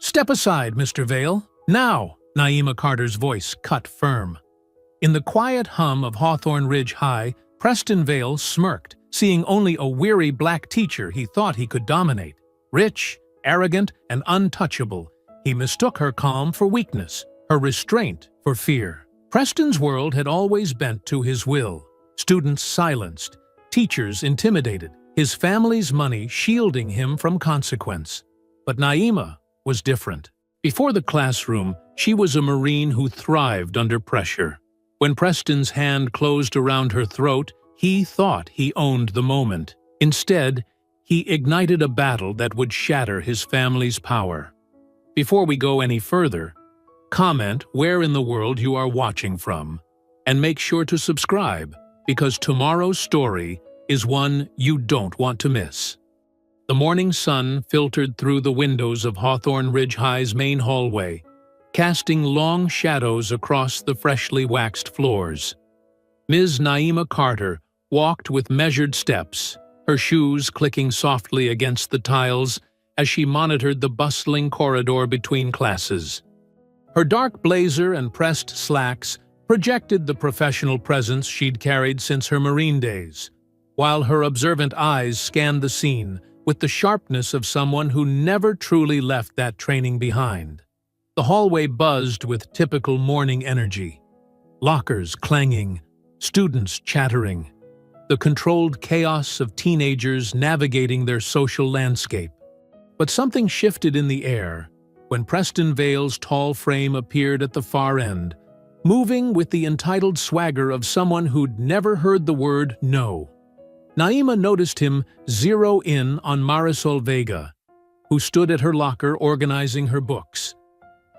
"Step aside, Mr. Vale. Now!" Naima Carter's voice cut firm. In the quiet hum of Hawthorne Ridge High, Preston Vale smirked, seeing only a weary black teacher he thought he could dominate. Rich, arrogant, and untouchable, he mistook her calm for weakness, her restraint for fear. Preston's world had always bent to his will. Students silenced, teachers intimidated, his family's money shielding him from consequence. But Naima was different. Before the classroom, she was a Marine who thrived under pressure. When Preston's hand closed around her throat, he thought he owned the moment. Instead, he ignited a battle that would shatter his family's power. Before we go any further, comment where in the world you are watching from, and make sure to subscribe, because tomorrow's story is one you don't want to miss. The morning sun filtered through the windows of Hawthorne Ridge High's main hallway, casting long shadows across the freshly waxed floors. Ms. Naima Carter walked with measured steps, her shoes clicking softly against the tiles as she monitored the bustling corridor between classes. Her dark blazer and pressed slacks projected the professional presence she'd carried since her Marine days, while her observant eyes scanned the scene with the sharpness of someone who never truly left that training behind. The hallway buzzed with typical morning energy. Lockers clanging, students chattering, the controlled chaos of teenagers navigating their social landscape. But something shifted in the air when Preston Vale's tall frame appeared at the far end, moving with the entitled swagger of someone who'd never heard the word no. Naima noticed him zero in on Marisol Vega, who stood at her locker organizing her books.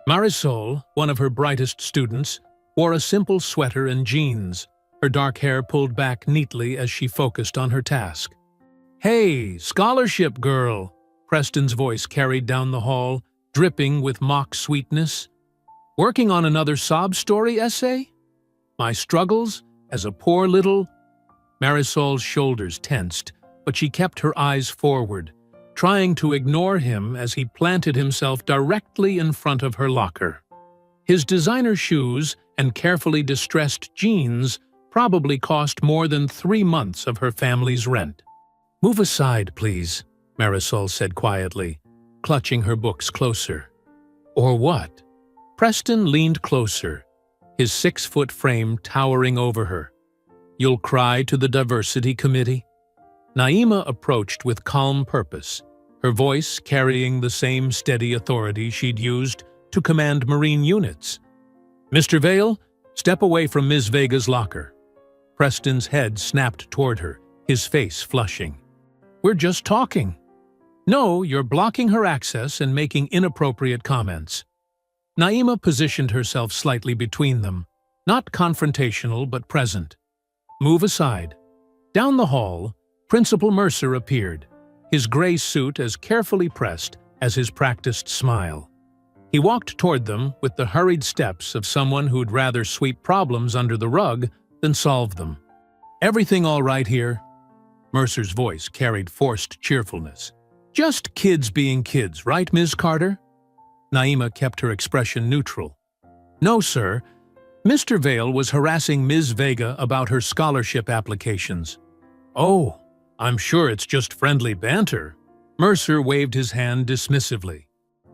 Marisol, one of her brightest students, wore a simple sweater and jeans, her dark hair pulled back neatly as she focused on her task. "Hey, scholarship girl," Preston's voice carried down the hall, dripping with mock sweetness. "Working on another sob story essay? My struggles as a poor little—" Marisol's shoulders tensed, but she kept her eyes forward, trying to ignore him as he planted himself directly in front of her locker. His designer shoes and carefully distressed jeans probably cost more than 3 months of her family's rent. "Move aside, please," Marisol said quietly, clutching her books closer. "Or what?" Preston leaned closer, his 6-foot frame towering over her. "You'll cry to the diversity committee?" Naima approached with calm purpose, her voice carrying the same steady authority she'd used to command Marine units. "Mr. Vale, step away from Ms. Vega's locker." Preston's head snapped toward her, his face flushing. "We're just talking." "No, you're blocking her access and making inappropriate comments." Naima positioned herself slightly between them, not confrontational but present. "Move aside." Down the hall, Principal Mercer appeared, his gray suit as carefully pressed as his practiced smile. He walked toward them with the hurried steps of someone who'd rather sweep problems under the rug than solve them. "Everything all right here?" Mercer's voice carried forced cheerfulness. "Just kids being kids, right, Ms. Carter?" Naima kept her expression neutral. "No, sir. Mr. Vale was harassing Ms. Vega about her scholarship applications." "Oh, I'm sure it's just friendly banter." Mercer waved his hand dismissively.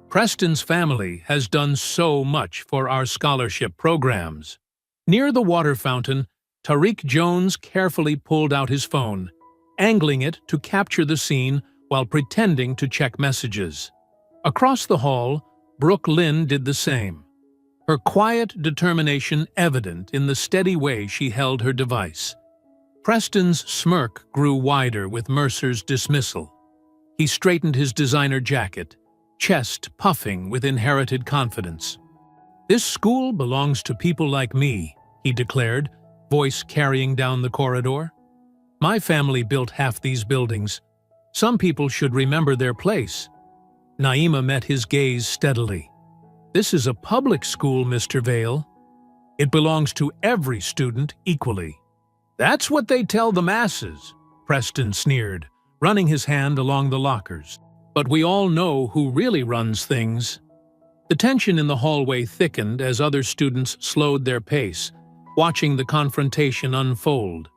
"Preston's family has done so much for our scholarship programs." Near the water fountain, Tariq Jones carefully pulled out his phone, angling it to capture the scene while pretending to check messages. Across the hall, Brooke Lynn did the same, her quiet determination evident in the steady way she held her device. Preston's smirk grew wider with Mercer's dismissal. He straightened his designer jacket, chest puffing with inherited confidence. "This school belongs to people like me," he declared, voice carrying down the corridor. "My family built half these buildings. Some people should remember their place." Naima met his gaze steadily. "This is a public school, Mr. Vale. It belongs to every student equally." "That's what they tell the masses," Preston sneered, running his hand along the lockers. "But we all know who really runs things." The tension in the hallway thickened as other students slowed their pace, watching the confrontation unfold.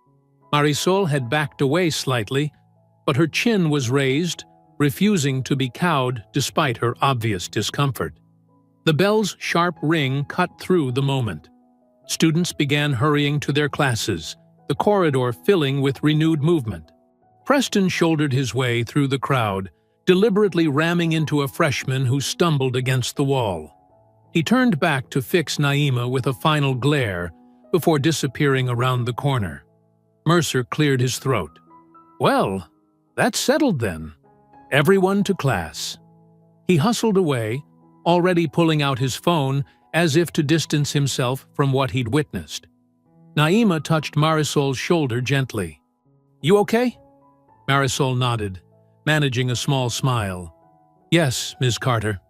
Marisol had backed away slightly, but her chin was raised, refusing to be cowed despite her obvious discomfort. The bell's sharp ring cut through the moment. Students began hurrying to their classes, the corridor filling with renewed movement. Preston shouldered his way through the crowd, deliberately ramming into a freshman who stumbled against the wall. He turned back to fix Naima with a final glare before disappearing around the corner. Mercer cleared his throat. "Well, that's settled then. Everyone to class." He hustled away, already pulling out his phone as if to distance himself from what he'd witnessed. Naima touched Marisol's shoulder gently. "You okay?" Marisol nodded, managing a small smile. "Yes, Ms. Carter.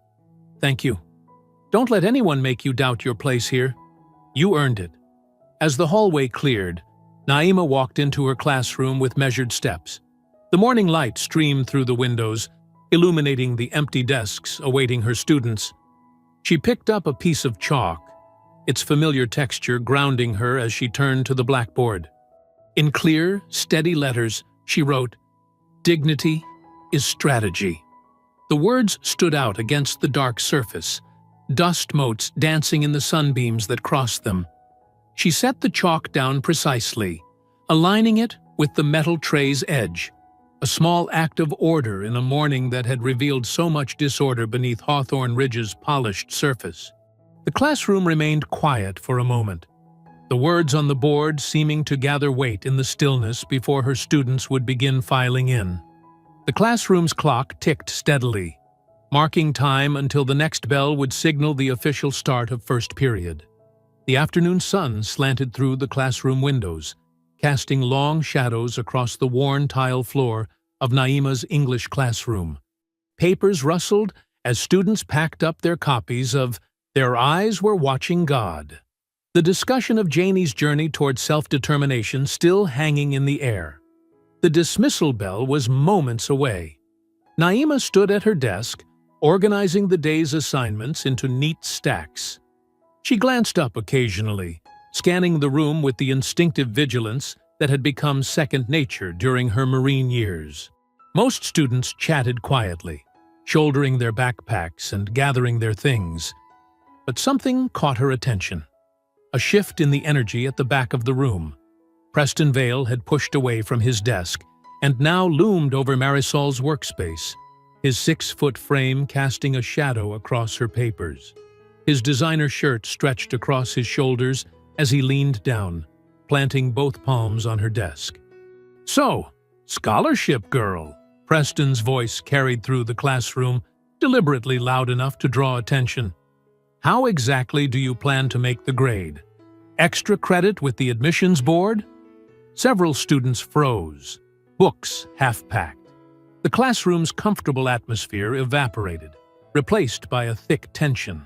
Thank you. Don't let anyone make you doubt your place here. You earned it." As the hallway cleared, Naima walked into her classroom with measured steps. The morning light streamed through the windows, illuminating the empty desks awaiting her students. She picked up a piece of chalk, its familiar texture grounding her as she turned to the blackboard. In clear, steady letters, she wrote, "Dignity is strategy." The words stood out against the dark surface, dust motes dancing in the sunbeams that crossed them. She set the chalk down precisely, aligning it with the metal tray's edge, a small act of order in a morning that had revealed so much disorder beneath Hawthorne Ridge's polished surface. The classroom remained quiet for a moment, the words on the board seeming to gather weight in the stillness before her students would begin filing in. The classroom's clock ticked steadily, marking time until the next bell would signal the official start of first period. The afternoon sun slanted through the classroom windows, casting long shadows across the worn tile floor of Naima's English classroom. Papers rustled as students packed up their copies of Their Eyes Were Watching God, the discussion of Janie's journey toward self-determination still hanging in the air. The dismissal bell was moments away. Naima stood at her desk, organizing the day's assignments into neat stacks. She glanced up occasionally, scanning the room with the instinctive vigilance that had become second nature during her Marine years. Most students chatted quietly, shouldering their backpacks and gathering their things. But something caught her attention. A shift in the energy at the back of the room. Preston Vale had pushed away from his desk and now loomed over Marisol's workspace, his 6-foot frame casting a shadow across her papers. His designer shirt stretched across his shoulders as he leaned down, planting both palms on her desk. "So, scholarship girl," Preston's voice carried through the classroom, deliberately loud enough to draw attention. "How exactly do you plan to make the grade? Extra credit with the admissions board?" Several students froze, books half-packed. The classroom's comfortable atmosphere evaporated, replaced by a thick tension.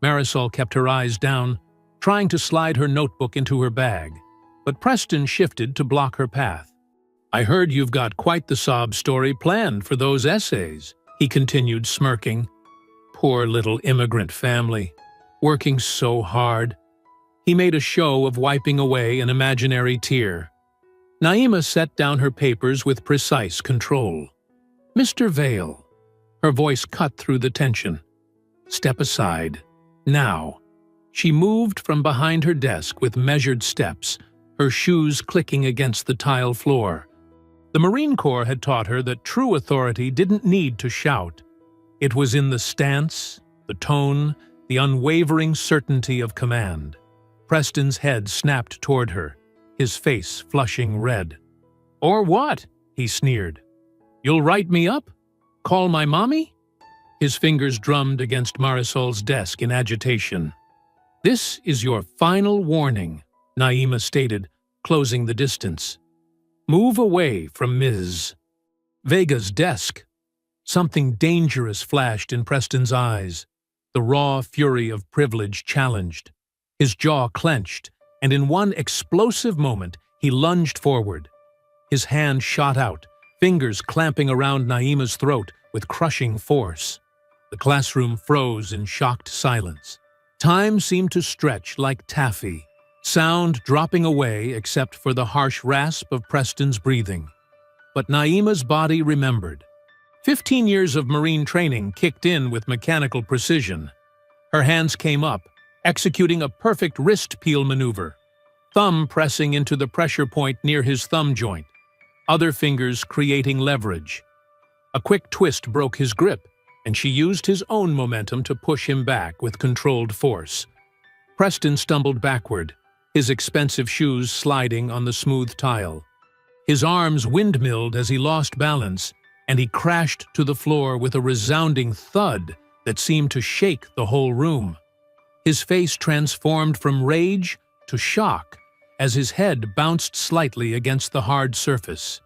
Marisol kept her eyes down, trying to slide her notebook into her bag, but Preston shifted to block her path. "I heard you've got quite the sob story planned for those essays," he continued, smirking. "Poor little immigrant family, working so hard." He made a show of wiping away an imaginary tear. Naima set down her papers with precise control. "Mr. Vale," her voice cut through the tension. "Step aside. Now." She moved from behind her desk with measured steps, her shoes clicking against the tile floor. The Marine Corps had taught her that true authority didn't need to shout. It was in the stance, the tone, the unwavering certainty of command. Preston's head snapped toward her, his face flushing red. "Or what?" he sneered. "You'll write me up? Call my mommy?" His fingers drummed against Marisol's desk in agitation. "This is your final warning," Naima stated, closing the distance. "Move away from Ms. Vega's desk." Something dangerous flashed in Preston's eyes. The raw fury of privilege challenged. His jaw clenched, and in one explosive moment, he lunged forward. His hand shot out, fingers clamping around Naima's throat with crushing force. The classroom froze in shocked silence. Time seemed to stretch like taffy, sound dropping away except for the harsh rasp of Preston's breathing. But Naima's body remembered. 15 years of Marine training kicked in with mechanical precision. Her hands came up, executing a perfect wrist peel maneuver, thumb pressing into the pressure point near his thumb joint, other fingers creating leverage. A quick twist broke his grip, and she used his own momentum to push him back with controlled force. Preston stumbled backward, his expensive shoes sliding on the smooth tile. His arms windmilled as he lost balance, and he crashed to the floor with a resounding thud that seemed to shake the whole room. His face transformed from rage to shock as his head bounced slightly against the hard surface.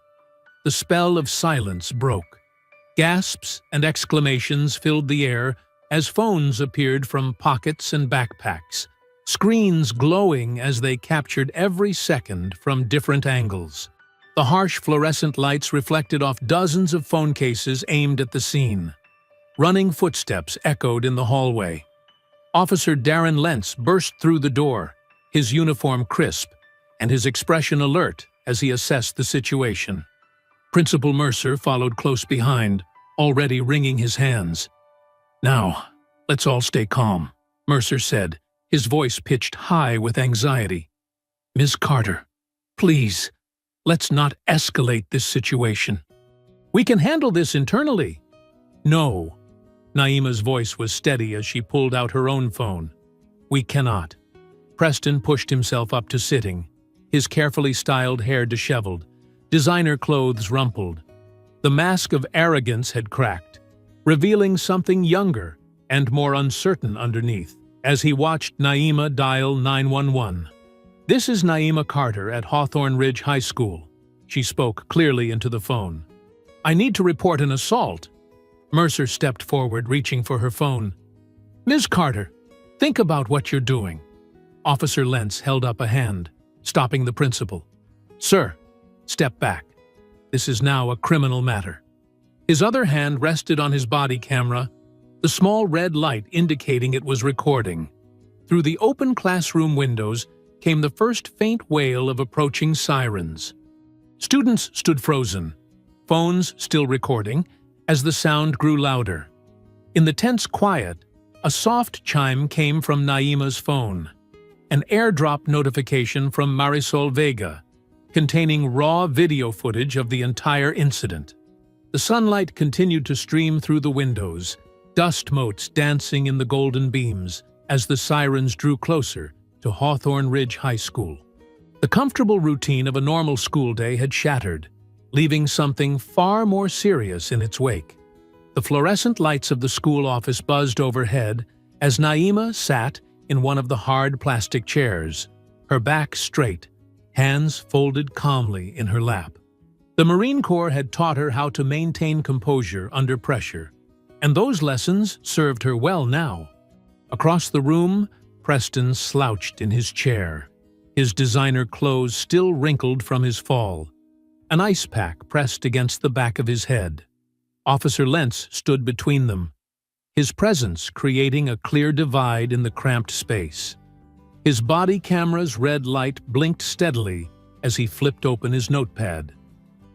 The spell of silence broke. Gasps and exclamations filled the air as phones appeared from pockets and backpacks, screens glowing as they captured every second from different angles. The harsh fluorescent lights reflected off dozens of phone cases aimed at the scene. Running footsteps echoed in the hallway. Officer Darren Lentz burst through the door, his uniform crisp, and his expression alert as he assessed the situation. Principal Mercer followed close behind, already wringing his hands. "Now, let's all stay calm," Mercer said, his voice pitched high with anxiety. "Ms. Carter, please, let's not escalate this situation. We can handle this internally." "No." Naima's voice was steady as she pulled out her own phone. "We cannot." Preston pushed himself up to sitting, his carefully styled hair disheveled, designer clothes rumpled. The mask of arrogance had cracked, revealing something younger and more uncertain underneath, as he watched Naima dial 911. "This is Naima Carter at Hawthorne Ridge High School," she spoke clearly into the phone. "I need to report an assault." Mercer stepped forward, reaching for her phone. "Ms. Carter, think about what you're doing." Officer Lentz held up a hand, stopping the principal. "Sir, step back. This is now a criminal matter." His other hand rested on his body camera, the small red light indicating it was recording. Through the open classroom windows came the first faint wail of approaching sirens. Students stood frozen, phones still recording, as the sound grew louder. In the tense quiet, a soft chime came from Naima's phone, an airdrop notification from Marisol Vega, containing raw video footage of the entire incident. The sunlight continued to stream through the windows, dust motes dancing in the golden beams as the sirens drew closer to Hawthorne Ridge High School. The comfortable routine of a normal school day had shattered, leaving something far more serious in its wake. The fluorescent lights of the school office buzzed overhead as Naima sat in one of the hard plastic chairs, her back straight, hands folded calmly in her lap. The Marine Corps had taught her how to maintain composure under pressure, and those lessons served her well now. Across the room, Preston slouched in his chair, his designer clothes still wrinkled from his fall, an ice pack pressed against the back of his head. Officer Lentz stood between them, his presence creating a clear divide in the cramped space. His body camera's red light blinked steadily as he flipped open his notepad.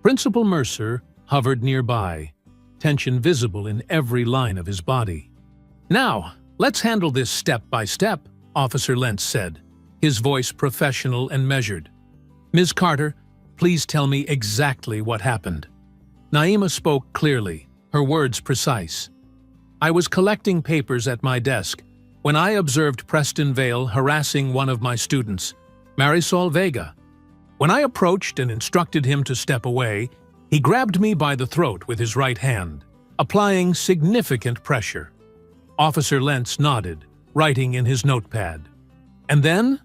Principal Mercer hovered nearby, tension visible in every line of his body. "Now, let's handle this step by step," Officer Lentz said, his voice professional and measured. "Ms. Carter, please tell me exactly what happened." Naima spoke clearly, her words precise. "I was collecting papers at my desk when I observed Preston Vale harassing one of my students, Marisol Vega. When I approached and instructed him to step away, he grabbed me by the throat with his right hand, applying significant pressure." Officer Lentz nodded, writing in his notepad. "And then?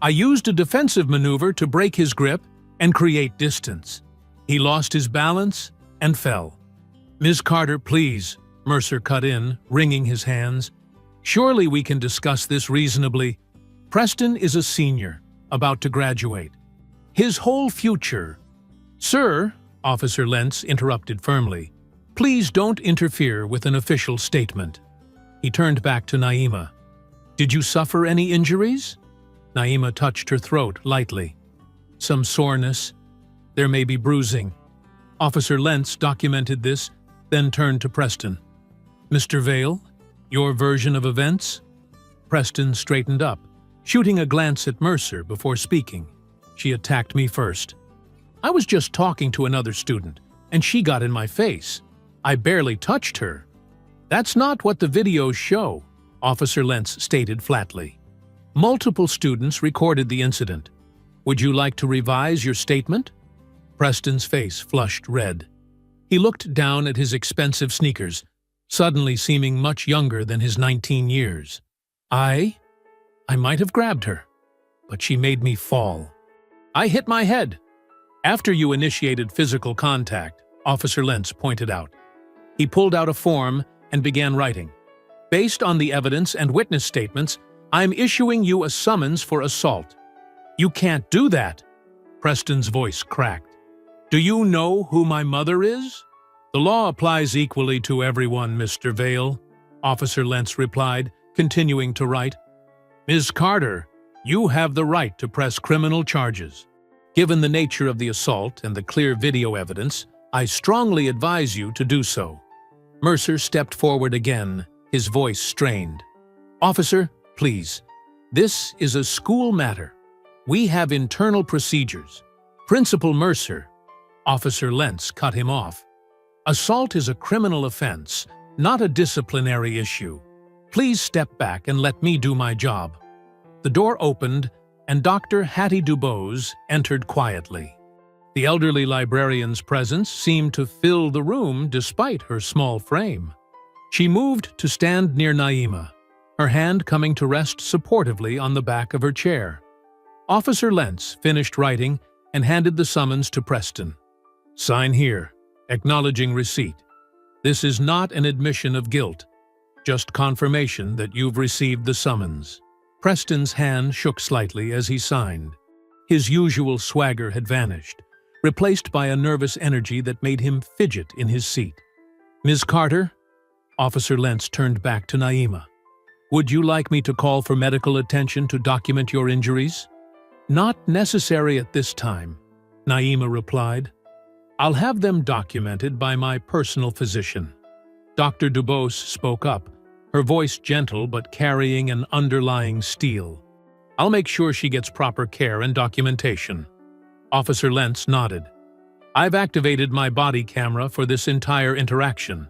I used a defensive maneuver to break his grip and create distance. He lost his balance and fell." "Ms. Carter, please," Mercer cut in, wringing his hands. "Surely we can discuss this reasonably. Preston is a senior, about to graduate. His whole future—" "Sir," Officer Lentz interrupted firmly, Please don't interfere with an official statement. He turned back to Naima. Did you suffer any injuries? Naima touched her throat lightly. Some soreness. There may be bruising. Officer Lentz documented this, then turned to Preston. Mr. Vale, your version of events? Preston straightened up, shooting a glance at Mercer before speaking. She attacked me first. I was just talking to another student, and she got in my face. I barely touched her. That's not what the videos show, Officer Lentz stated flatly. Multiple students recorded the incident. Would you like to revise your statement? Preston's face flushed red. He looked down at his expensive sneakers, suddenly seeming much younger than his 19 years. I might have grabbed her, but she made me fall. I hit my head. After you initiated physical contact, Officer Lentz pointed out. He pulled out a form and began writing. Based on the evidence and witness statements, I'm issuing you a summons for assault. You can't do that. Preston's voice cracked. Do you know who my mother is? The law applies equally to everyone, Mr. Vale, Officer Lentz replied, continuing to write. Ms. Carter, you have the right to press criminal charges. Given the nature of the assault and the clear video evidence, I strongly advise you to do so. Mercer stepped forward again, his voice strained. Officer, please. This is a school matter. We have internal procedures. Principal Mercer. Officer Lentz cut him off. Assault is a criminal offense, not a disciplinary issue. Please step back and let me do my job. The door opened, and Dr. Hattie Dubose entered quietly. The elderly librarian's presence seemed to fill the room despite her small frame. She moved to stand near Naima, her hand coming to rest supportively on the back of her chair. Officer Lentz finished writing and handed the summons to Preston. Sign here, acknowledging receipt. This is not an admission of guilt, just confirmation that you've received the summons. Preston's hand shook slightly as he signed. His usual swagger had vanished, replaced by a nervous energy that made him fidget in his seat. Ms. Carter, Officer Lentz turned back to Naima. Would you like me to call for medical attention to document your injuries? Not necessary at this time, Naima replied. I'll have them documented by my personal physician. Dr. Dubose spoke up, her voice gentle but carrying an underlying steel. I'll make sure she gets proper care and documentation. Officer Lentz nodded. I've activated my body camera for this entire interaction.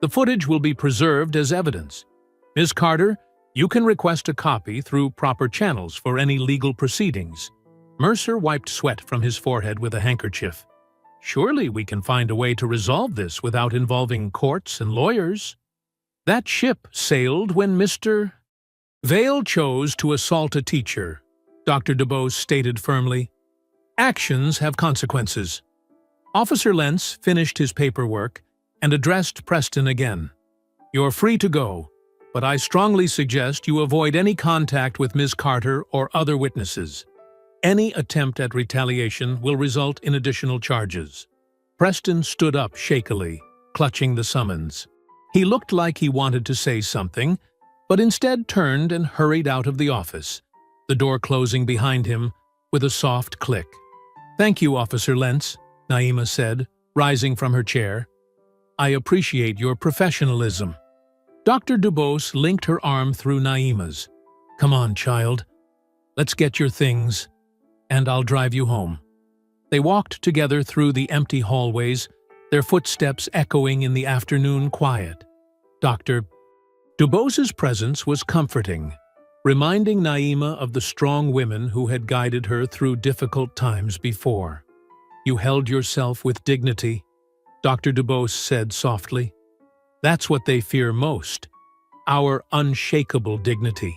The footage will be preserved as evidence. Ms. Carter, you can request a copy through proper channels for any legal proceedings. Mercer wiped sweat from his forehead with a handkerchief. Surely we can find a way to resolve this without involving courts and lawyers. That ship sailed when Mr. Vale chose to assault a teacher, Dr. Dubose stated firmly. Actions have consequences. Officer Lentz finished his paperwork and addressed Preston again. You're free to go, but I strongly suggest you avoid any contact with Ms. Carter or other witnesses. Any attempt at retaliation will result in additional charges. Preston stood up shakily, clutching the summons. He looked like he wanted to say something, but instead turned and hurried out of the office, the door closing behind him with a soft click. Thank you, Officer Lentz, Naima said, rising from her chair. I appreciate your professionalism. Dr. Dubose linked her arm through Naima's. Come on, child. Let's get your things, and I'll drive you home. They walked together through the empty hallways, their footsteps echoing in the afternoon quiet. Dr. Dubose's presence was comforting, reminding Naima of the strong women who had guided her through difficult times before. You held yourself with dignity, Dr. Dubose said softly. That's what they fear most, our unshakable dignity.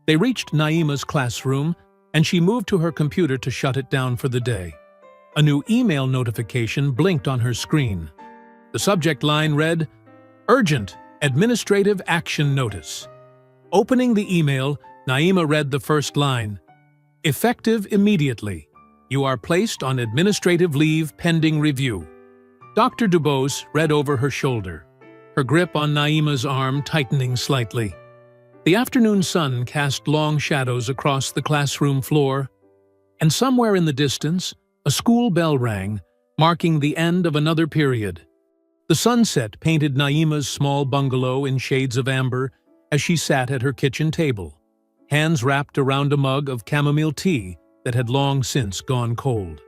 They reached Naima's classroom, and she moved to her computer to shut it down for the day. A new email notification blinked on her screen. The subject line read, Urgent Administrative Action Notice. Opening the email, Naima read the first line. Effective immediately. You are placed on administrative leave pending review. Dr. Dubose read over her shoulder, her grip on Naima's arm tightening slightly. The afternoon sun cast long shadows across the classroom floor, and somewhere in the distance, a school bell rang, marking the end of another period. The sunset painted Naima's small bungalow in shades of amber as she sat at her kitchen table, hands wrapped around a mug of chamomile tea that had long since gone cold.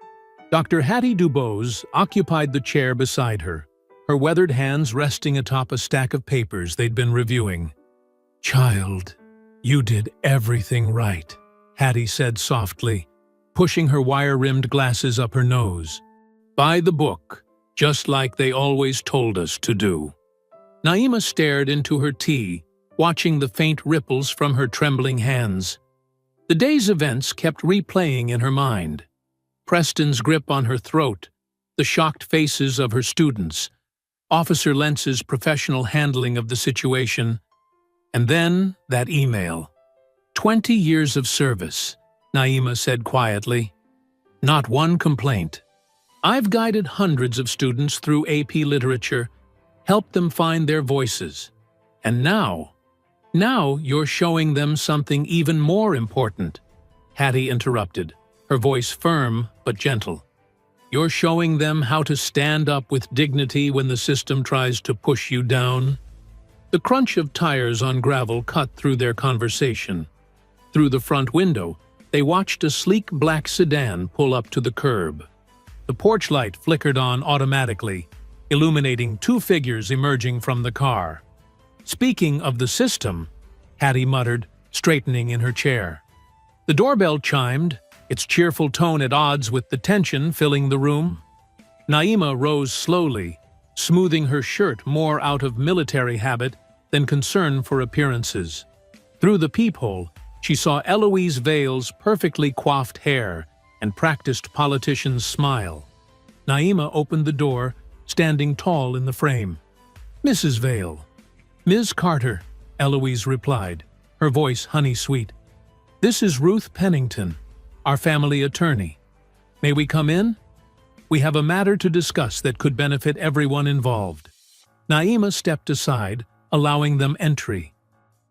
Dr. Hattie Dubose occupied the chair beside her, her weathered hands resting atop a stack of papers they'd been reviewing. "Child, you did everything right," Hattie said softly, pushing her wire-rimmed glasses up her nose. "By the book, just like they always told us to do." Naima stared into her tea, watching the faint ripples from her trembling hands. The day's events kept replaying in her mind. Preston's grip on her throat, the shocked faces of her students, Officer Lentz's professional handling of the situation, and then that email. 20 years of service, Naima said quietly. Not one complaint. I've guided hundreds of students through AP literature, helped them find their voices. And now you're showing them something even more important. Hattie interrupted, her voice firm but gentle. You're showing them how to stand up with dignity when the system tries to push you down. The crunch of tires on gravel cut through their conversation. Through the front window, they watched a sleek black sedan pull up to the curb. The porch light flickered on automatically, illuminating two figures emerging from the car. Speaking of the system, Hattie muttered, straightening in her chair. The doorbell chimed, its cheerful tone at odds with the tension filling the room. Naima rose slowly, smoothing her shirt more out of military habit than concern for appearances. Through the peephole, she saw Eloise Vale's perfectly coiffed hair and practiced politician's smile. Naima opened the door, standing tall in the frame. "Mrs. Vale." "Ms. Carter," Eloise replied, her voice honey-sweet. "This is Ruth Pennington, our family attorney. May we come in? We have a matter to discuss that could benefit everyone involved." Naima stepped aside, allowing them entry.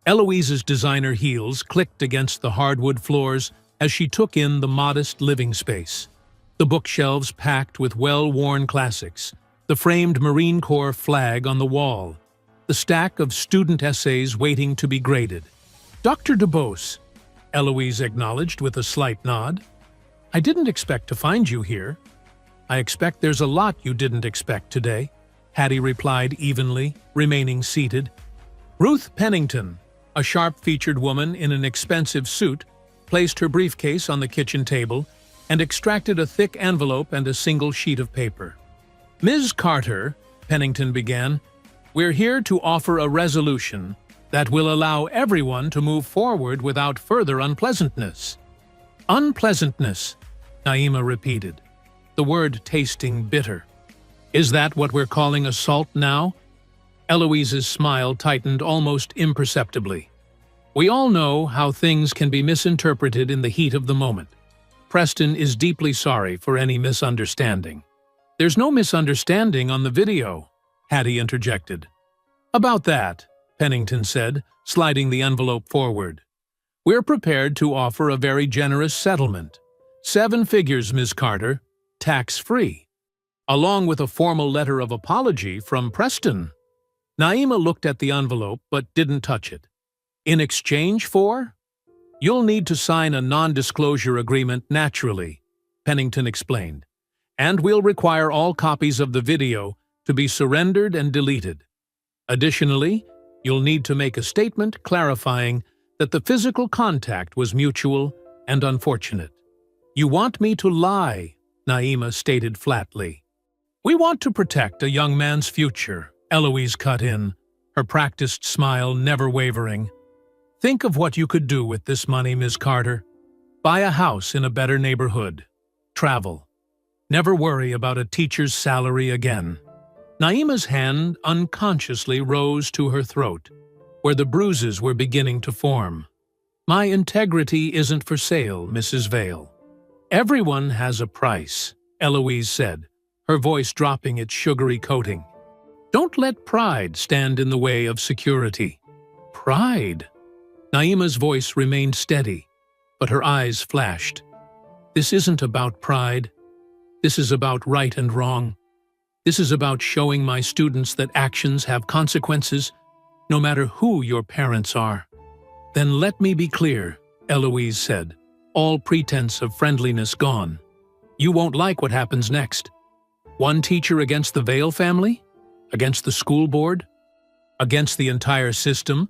Eloise's designer heels clicked against the hardwood floors as she took in the modest living space. The bookshelves packed with well-worn classics, the framed Marine Corps flag on the wall, the stack of student essays waiting to be graded. "Dr. Dubose," Eloise acknowledged with a slight nod. "I didn't expect to find you here." "I expect there's a lot you didn't expect today," Hattie replied evenly, remaining seated. Ruth Pennington, a sharp-featured woman in an expensive suit, placed her briefcase on the kitchen table and extracted a thick envelope and a single sheet of paper. "Ms. Carter," Pennington began, "we're here to offer a resolution that will allow everyone to move forward without further unpleasantness." "Unpleasantness," Naima repeated, the word tasting bitter. "Is that what we're calling assault now?" Eloise's smile tightened almost imperceptibly. "We all know how things can be misinterpreted in the heat of the moment. Preston is deeply sorry for any misunderstanding." "There's no misunderstanding on the video," Hattie interjected. "About that," Pennington said, sliding the envelope forward. "We're prepared to offer a very generous settlement. 7 figures, Ms. Carter, tax-free, along with a formal letter of apology from Preston." Naima looked at the envelope but didn't touch it. "In exchange for?" "You'll need to sign a non-disclosure agreement naturally," Pennington explained, "and we'll require all copies of the video to be surrendered and deleted. Additionally, you'll need to make a statement clarifying that the physical contact was mutual and unfortunate." "You want me to lie," Naima stated flatly. "We want to protect a young man's future," Eloise cut in, her practiced smile never wavering. "Think of what you could do with this money, Ms. Carter. Buy a house in a better neighborhood. Travel. Never worry about a teacher's salary again." Naima's hand unconsciously rose to her throat, where the bruises were beginning to form. "My integrity isn't for sale, Mrs. Vale." "Everyone has a price," Eloise said, her voice dropping its sugary coating. Don't let pride stand in the way of security. Pride? Naima's voice remained steady, but her eyes flashed. This isn't about pride. This is about right and wrong. This is about showing my students that actions have consequences, no matter who your parents are. Then let me be clear, Eloise said, all pretense of friendliness gone. You won't like what happens next. One teacher against the Vale family? Against the school board? Against the entire system?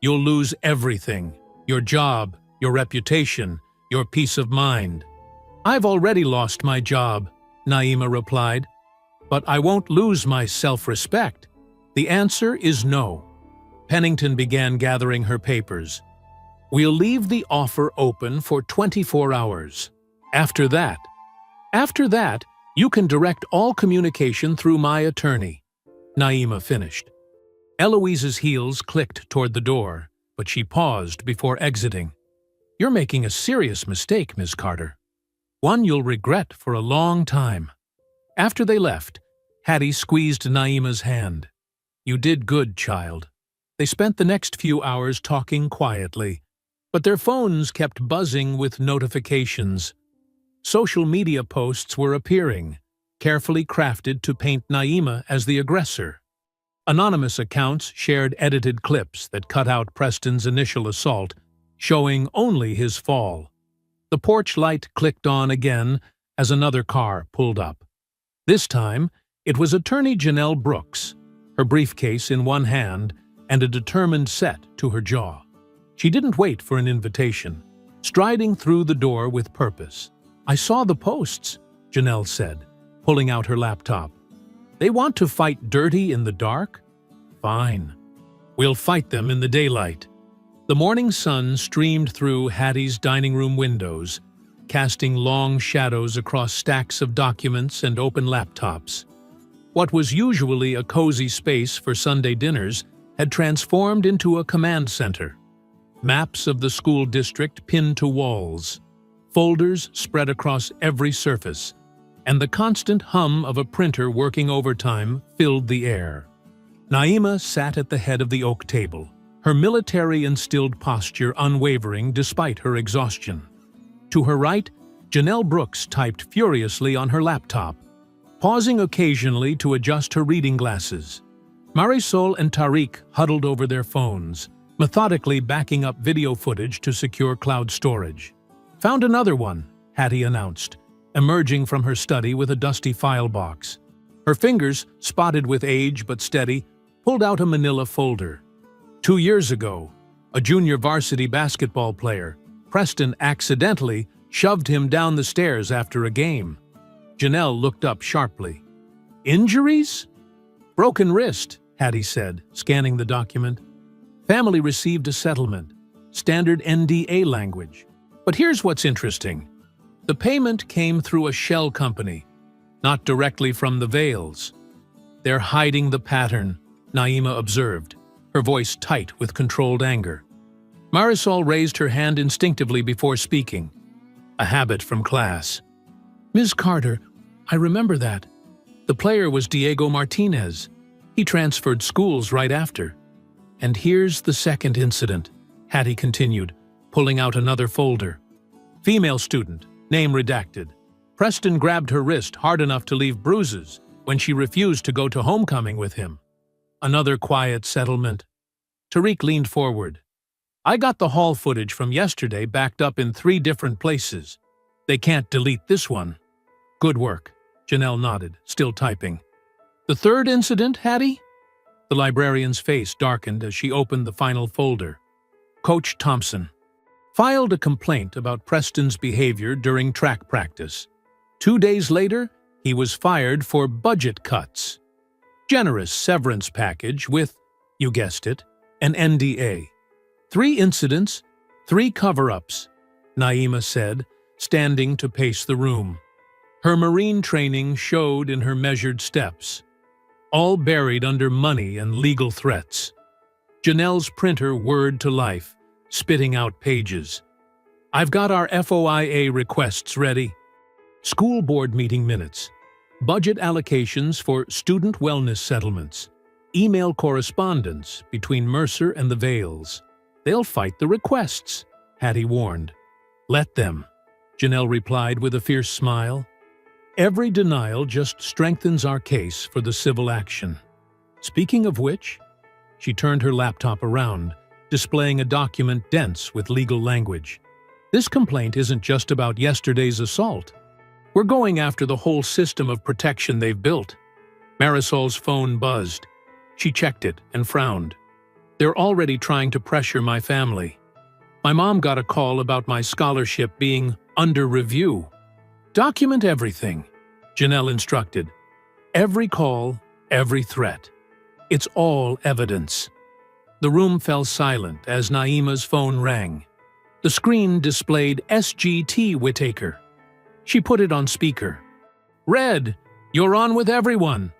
You'll lose everything. Your job, your reputation, your peace of mind. I've already lost my job, Naima replied. But I won't lose my self-respect. The answer is no. Pennington began gathering her papers. We'll leave the offer open for 24 hours. After that, you can direct all communication through my attorney. Naima finished. Eloise's heels clicked toward the door, but she paused before exiting. You're making a serious mistake, Miss Carter. One you'll regret for a long time. After they left, Hattie squeezed Naima's hand. You did good, child. They spent the next few hours talking quietly, but their phones kept buzzing with notifications. Social media posts were appearing, carefully crafted to paint Naima as the aggressor. Anonymous accounts shared edited clips that cut out Preston's initial assault, showing only his fall. The porch light clicked on again as another car pulled up. This time, it was attorney Janelle Brooks, her briefcase in one hand and a determined set to her jaw. She didn't wait for an invitation, striding through the door with purpose. I saw the posts, Janelle said, pulling out her laptop. They want to fight dirty in the dark? Fine. We'll fight them in the daylight. The morning sun streamed through Hattie's dining room windows, casting long shadows across stacks of documents and open laptops. What was usually a cozy space for Sunday dinners had transformed into a command center. Maps of the school district pinned to walls, folders spread across every surface, and the constant hum of a printer working overtime filled the air. Naima sat at the head of the oak table, her military-instilled posture unwavering despite her exhaustion. To her right, Janelle Brooks typed furiously on her laptop, pausing occasionally to adjust her reading glasses. Marisol and Tariq huddled over their phones, methodically backing up video footage to secure cloud storage. Found another one, Hattie announced, emerging from her study with a dusty file box. Her fingers, spotted with age but steady, pulled out a manila folder. 2 years ago, a junior varsity basketball player, Preston, accidentally shoved him down the stairs after a game. Janelle looked up sharply. Injuries? Broken wrist, Hattie said, scanning the document. Family received a settlement, standard NDA language. But here's what's interesting. The payment came through a shell company, not directly from the Vales. They're hiding the pattern, Naima observed, her voice tight with controlled anger. Marisol raised her hand instinctively before speaking, a habit from class. Ms. Carter, I remember that. The player was Diego Martinez. He transferred schools right after. And here's the second incident, Hattie continued, pulling out another folder. Female student, name redacted. Preston grabbed her wrist hard enough to leave bruises when she refused to go to homecoming with him. Another quiet settlement. Tariq leaned forward. I got the hall footage from yesterday backed up in 3 different places. They can't delete this one. Good work, Janelle nodded, still typing. The third incident, Hattie? The librarian's face darkened as she opened the final folder. Coach Thompson filed a complaint about Preston's behavior during track practice. 2 days later, he was fired for budget cuts. Generous severance package with, you guessed it, an NDA. 3 incidents, 3 cover-ups, Naima said, standing to pace the room. Her Marine training showed in her measured steps, all buried under money and legal threats. Janelle's printer whirred to life, spitting out pages. I've got our FOIA requests ready. School board meeting minutes. budget allocations for student wellness settlements, email correspondence between Mercer and the Vales. They'll fight the requests, Hattie warned. Let them, Janelle replied with a fierce smile. Every denial just strengthens our case for the civil action. Speaking of which, she turned her laptop around, displaying a document dense with legal language. This complaint isn't just about yesterday's assault. We're going after the whole system of protection they've built. Marisol's phone buzzed. She checked it and frowned. They're already trying to pressure my family. My mom got a call about my scholarship being under review. Document everything, Janelle instructed. Every call, every threat. It's all evidence. The room fell silent as Naima's phone rang. The screen displayed SGT Whitaker. She put it on speaker. "Red, you're on with everyone."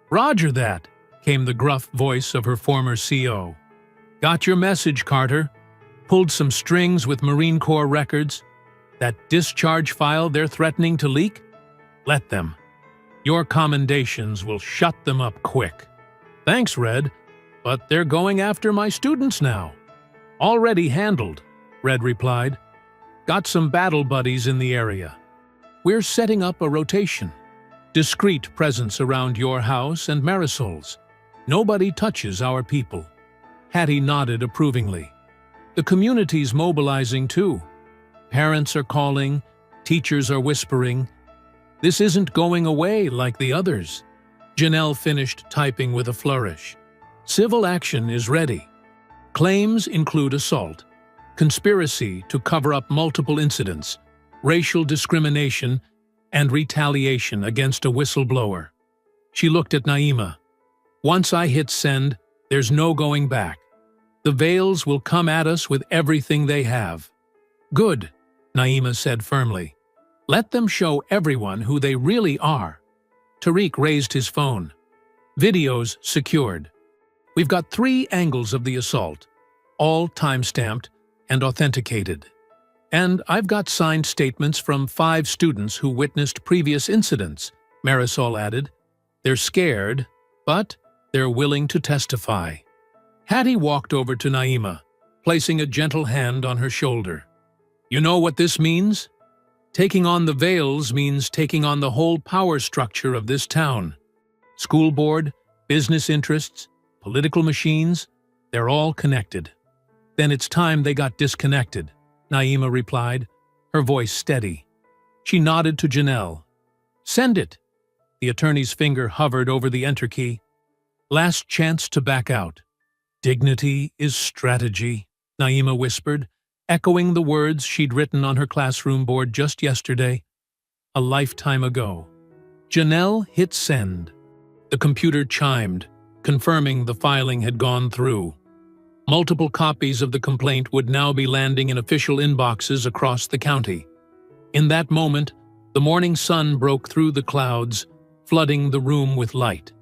"Roger that," came the gruff voice of her former CO. "Got your message, Carter. Pulled some strings with Marine Corps records. That discharge file they're threatening to leak? Let them. Your commendations will shut them up quick." "Thanks, Red, but they're going after my students now." "Already handled," Red replied. "Got some battle buddies in the area. We're setting up a rotation. Discreet presence around your house and Marisol's. Nobody touches our people." Hattie nodded approvingly. "The community's mobilizing too. Parents are calling, teachers are whispering. This isn't going away like the others." Janelle finished typing with a flourish. "Civil action is ready. Claims include assault, conspiracy to cover up multiple incidents, racial discrimination, and retaliation against a whistleblower." She looked at Naima. "Once I hit send, there's no going back. The Vales will come at us with everything they have." "Good," Naima said firmly. "Let them show everyone who they really are." Tariq raised his phone. "Videos secured. We've got 3 angles of the assault, all time-stamped and authenticated. And I've got signed statements from 5 students who witnessed previous incidents," Marisol added. "They're scared, but they're willing to testify." Hattie walked over to Naima, placing a gentle hand on her shoulder. "You know what this means? Taking on the Vales means taking on the whole power structure of this town. School board, business interests, political machines, they're all connected." "Then it's time they got disconnected," Naima replied, her voice steady. She nodded to Janelle. "Send it." The attorney's finger hovered over the enter key. "Last chance to back out." "Dignity is strategy," Naima whispered, echoing the words she'd written on her classroom board just yesterday, a lifetime ago. Janelle hit send. The computer chimed, confirming the filing had gone through. Multiple copies of the complaint would now be landing in official inboxes across the county. In that moment, the morning sun broke through the clouds, flooding the room with light.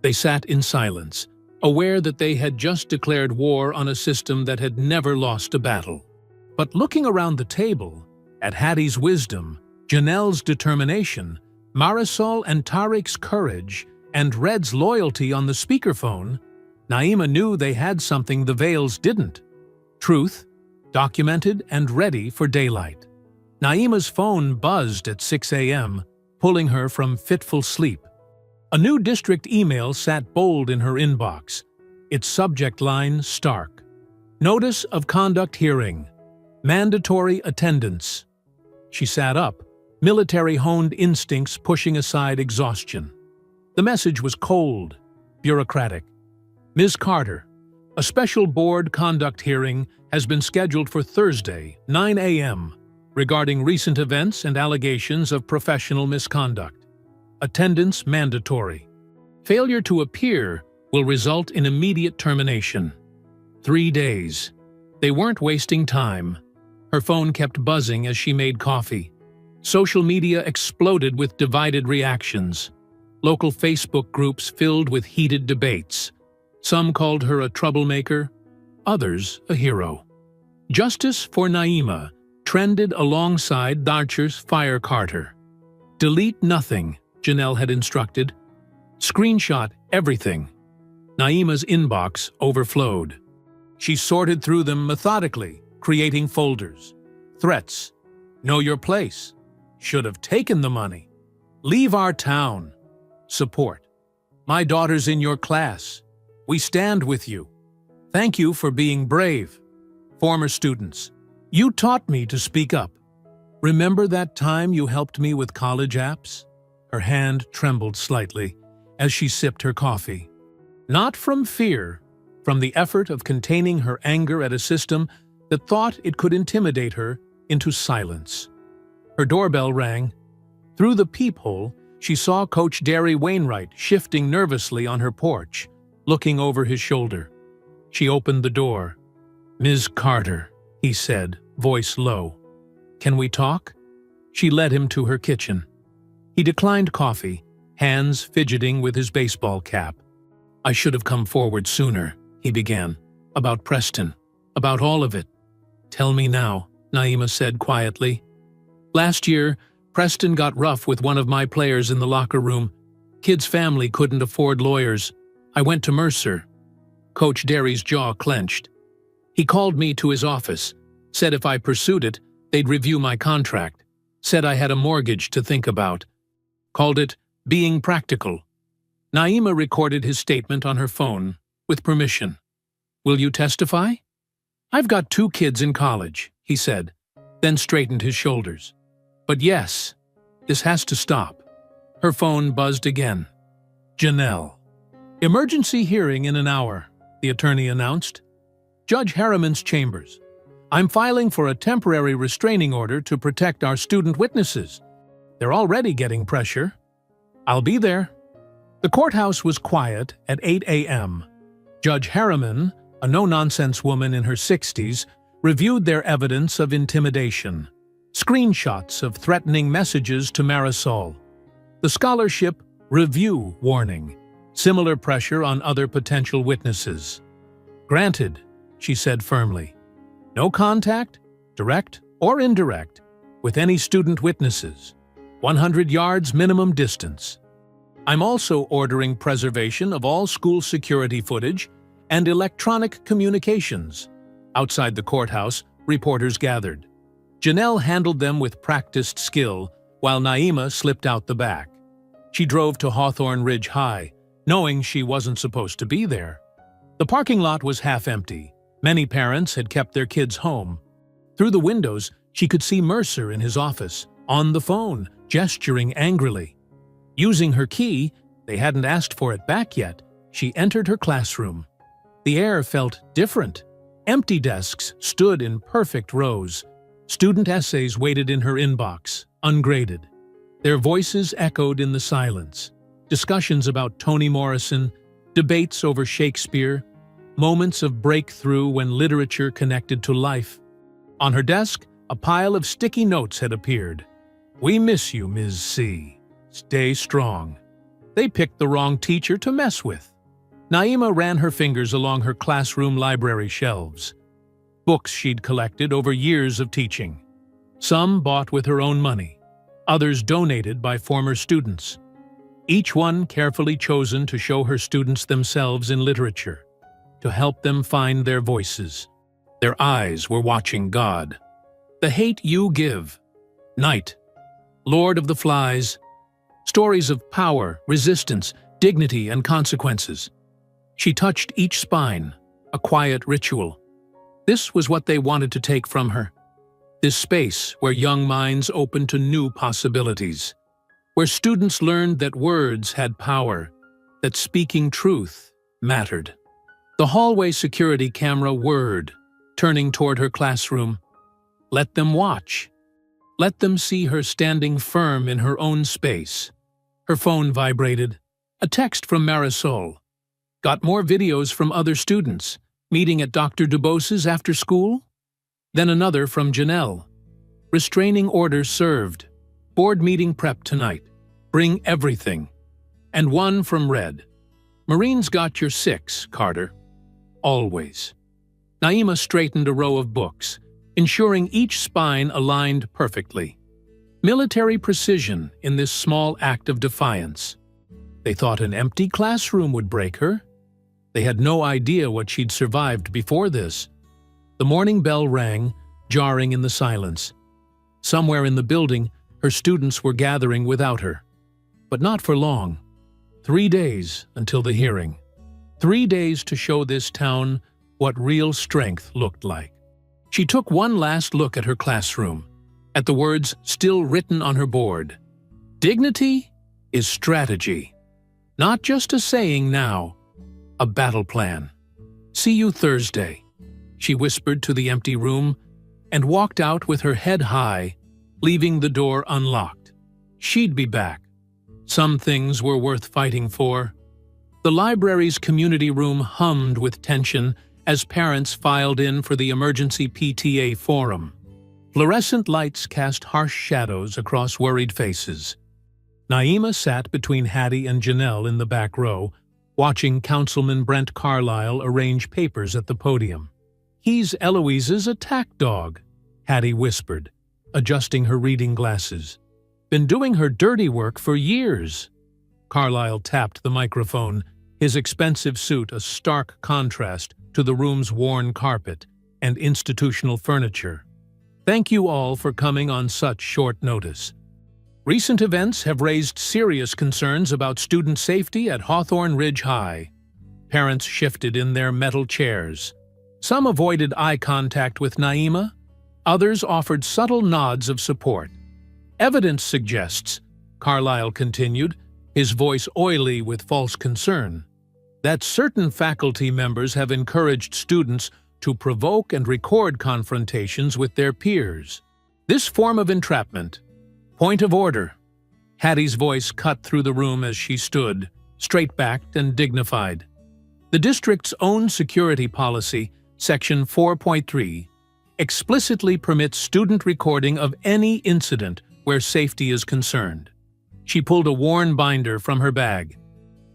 They sat in silence, aware that they had just declared war on a system that had never lost a battle. But looking around the table, at Hattie's wisdom, Janelle's determination, Marisol and Tariq's courage, and Red's loyalty on the speakerphone, Naima knew they had something the Vales didn't. Truth, documented and ready for daylight. Naima's phone buzzed at 6 a.m., pulling her from fitful sleep. A new district email sat bold in her inbox, its subject line stark. "Notice of conduct hearing. Mandatory attendance." She sat up, military-honed instincts pushing aside exhaustion. The message was cold, bureaucratic. "Ms. Carter, a special board conduct hearing has been scheduled for Thursday, 9 a.m., regarding recent events and allegations of professional misconduct. Attendance mandatory. Failure to appear will result in immediate termination. 3 days." They weren't wasting time. Her phone kept buzzing as she made coffee. Social media exploded with divided reactions. Local Facebook groups filled with heated debates. Some called her a troublemaker, others a hero. Justice for Naima trended alongside Darcher's Fire Carter. Delete nothing, Janelle had instructed. Screenshot everything. Naima's inbox overflowed. She sorted through them methodically, creating folders. Threats. Know your place. Should have taken the money. Leave our town. Support. My daughter's in your class. We stand with you. Thank you for being brave. Former students. You taught me to speak up. Remember that time you helped me with college apps? Her hand trembled slightly as she sipped her coffee. Not from fear, from the effort of containing her anger at a system that thought it could intimidate her into silence. Her doorbell rang. Through the peephole, she saw Coach Derry Wainwright shifting nervously on her porch, looking over his shoulder. She opened the door. "Ms. Carter," he said, voice low. "Can we talk?" She led him to her kitchen. He declined coffee, hands fidgeting with his baseball cap. "I should have come forward sooner," he began. "About Preston. About all of it." "Tell me now," Naima said quietly. "Last year, Preston got rough with one of my players in the locker room. Kid's family couldn't afford lawyers. I went to Mercer." Coach Derry's jaw clenched. "He called me to his office, said if I pursued it, they'd review my contract, said I had a mortgage to think about. Called it being practical." Naima recorded his statement on her phone, with permission. "Will you testify?" "I've got 2 kids in college," he said, then straightened his shoulders. "But yes, this has to stop." Her phone buzzed again. Janelle. "Emergency hearing in an hour," the attorney announced. "Judge Harriman's chambers. I'm filing for a temporary restraining order to protect our student witnesses. They're already getting pressure. I'll be there." The courthouse was quiet at 8 a.m. Judge Harriman, a no-nonsense woman in her 60s, reviewed their evidence of intimidation. Screenshots of threatening messages to Marisol. The scholarship review warning. Similar pressure on other potential witnesses. "Granted," she said firmly. "No contact, direct or indirect, with any student witnesses. 100 yards minimum distance. I'm also ordering preservation of all school security footage and electronic communications." Outside the courthouse, reporters gathered. Janelle handled them with practiced skill, while Naima slipped out the back. She drove to Hawthorne Ridge High, knowing she wasn't supposed to be there. The parking lot was half empty. Many parents had kept their kids home. Through the windows, she could see Mercer in his office, on the phone, gesturing angrily. Using her key, they hadn't asked for it back yet, she entered her classroom. The air felt different. Empty desks stood in perfect rows. Student essays waited in her inbox, ungraded. Their voices echoed in the silence. Discussions about Toni Morrison, debates over Shakespeare, moments of breakthrough when literature connected to life. On her desk, a pile of sticky notes had appeared. "We miss you, Ms. C. Stay strong." They picked the wrong teacher to mess with. Naima ran her fingers along her classroom library shelves. Books she'd collected over years of teaching. Some bought with her own money, others donated by former students. Each one carefully chosen to show her students themselves in literature, to help them find their voices. Their eyes were watching God. The Hate You Give, Night, Lord of the Flies, stories of power, resistance, dignity, and consequences. She touched each spine, a quiet ritual. This was what they wanted to take from her. This space where young minds opened to new possibilities, where students learned that words had power, that speaking truth mattered. The hallway security camera whirred, turning toward her classroom. Let them watch. Let them see her standing firm in her own space. Her phone vibrated. A text from Marisol. Got more videos from other students, meeting at Dr. Dubose's after school? Then another from Janelle. Restraining order served. Board meeting prep tonight. Bring everything. And one from Red. Marine's got your 6, Carter. Always. Naima straightened a row of books, ensuring each spine aligned perfectly. Military precision in this small act of defiance. They thought an empty classroom would break her. They had no idea what she'd survived before this. The morning bell rang, jarring in the silence. Somewhere in the building, her students were gathering without her. But not for long. 3 days until the hearing. 3 days to show this town what real strength looked like. She took one last look at her classroom, at the words still written on her board. Dignity is strategy. Not just a saying now, a battle plan. See you Thursday, she whispered to the empty room and walked out with her head high, leaving the door unlocked. She'd be back. Some things were worth fighting for. The library's community room hummed with tension as parents filed in for the emergency PTA forum. Fluorescent lights cast harsh shadows across worried faces. Naima sat between Hattie and Janelle in the back row, watching Councilman Brent Carlisle arrange papers at the podium. He's Eloise's attack dog, Hattie whispered, adjusting her reading glasses. Been doing her dirty work for years. Carlisle tapped the microphone, his expensive suit a stark contrast to the room's worn carpet and institutional furniture. Thank you all for coming on such short notice. Recent events have raised serious concerns about student safety at Hawthorne Ridge High. Parents shifted in their metal chairs. Some avoided eye contact with Naima, others offered subtle nods of support. Evidence suggests, Carlisle continued, his voice oily with false concern, that certain faculty members have encouraged students to provoke and record confrontations with their peers. This form of entrapment. Point of order. Hattie's voice cut through the room as she stood, straight-backed and dignified. The district's own security policy, Section 4.3, explicitly permits student recording of any incident where safety is concerned. She pulled a worn binder from her bag.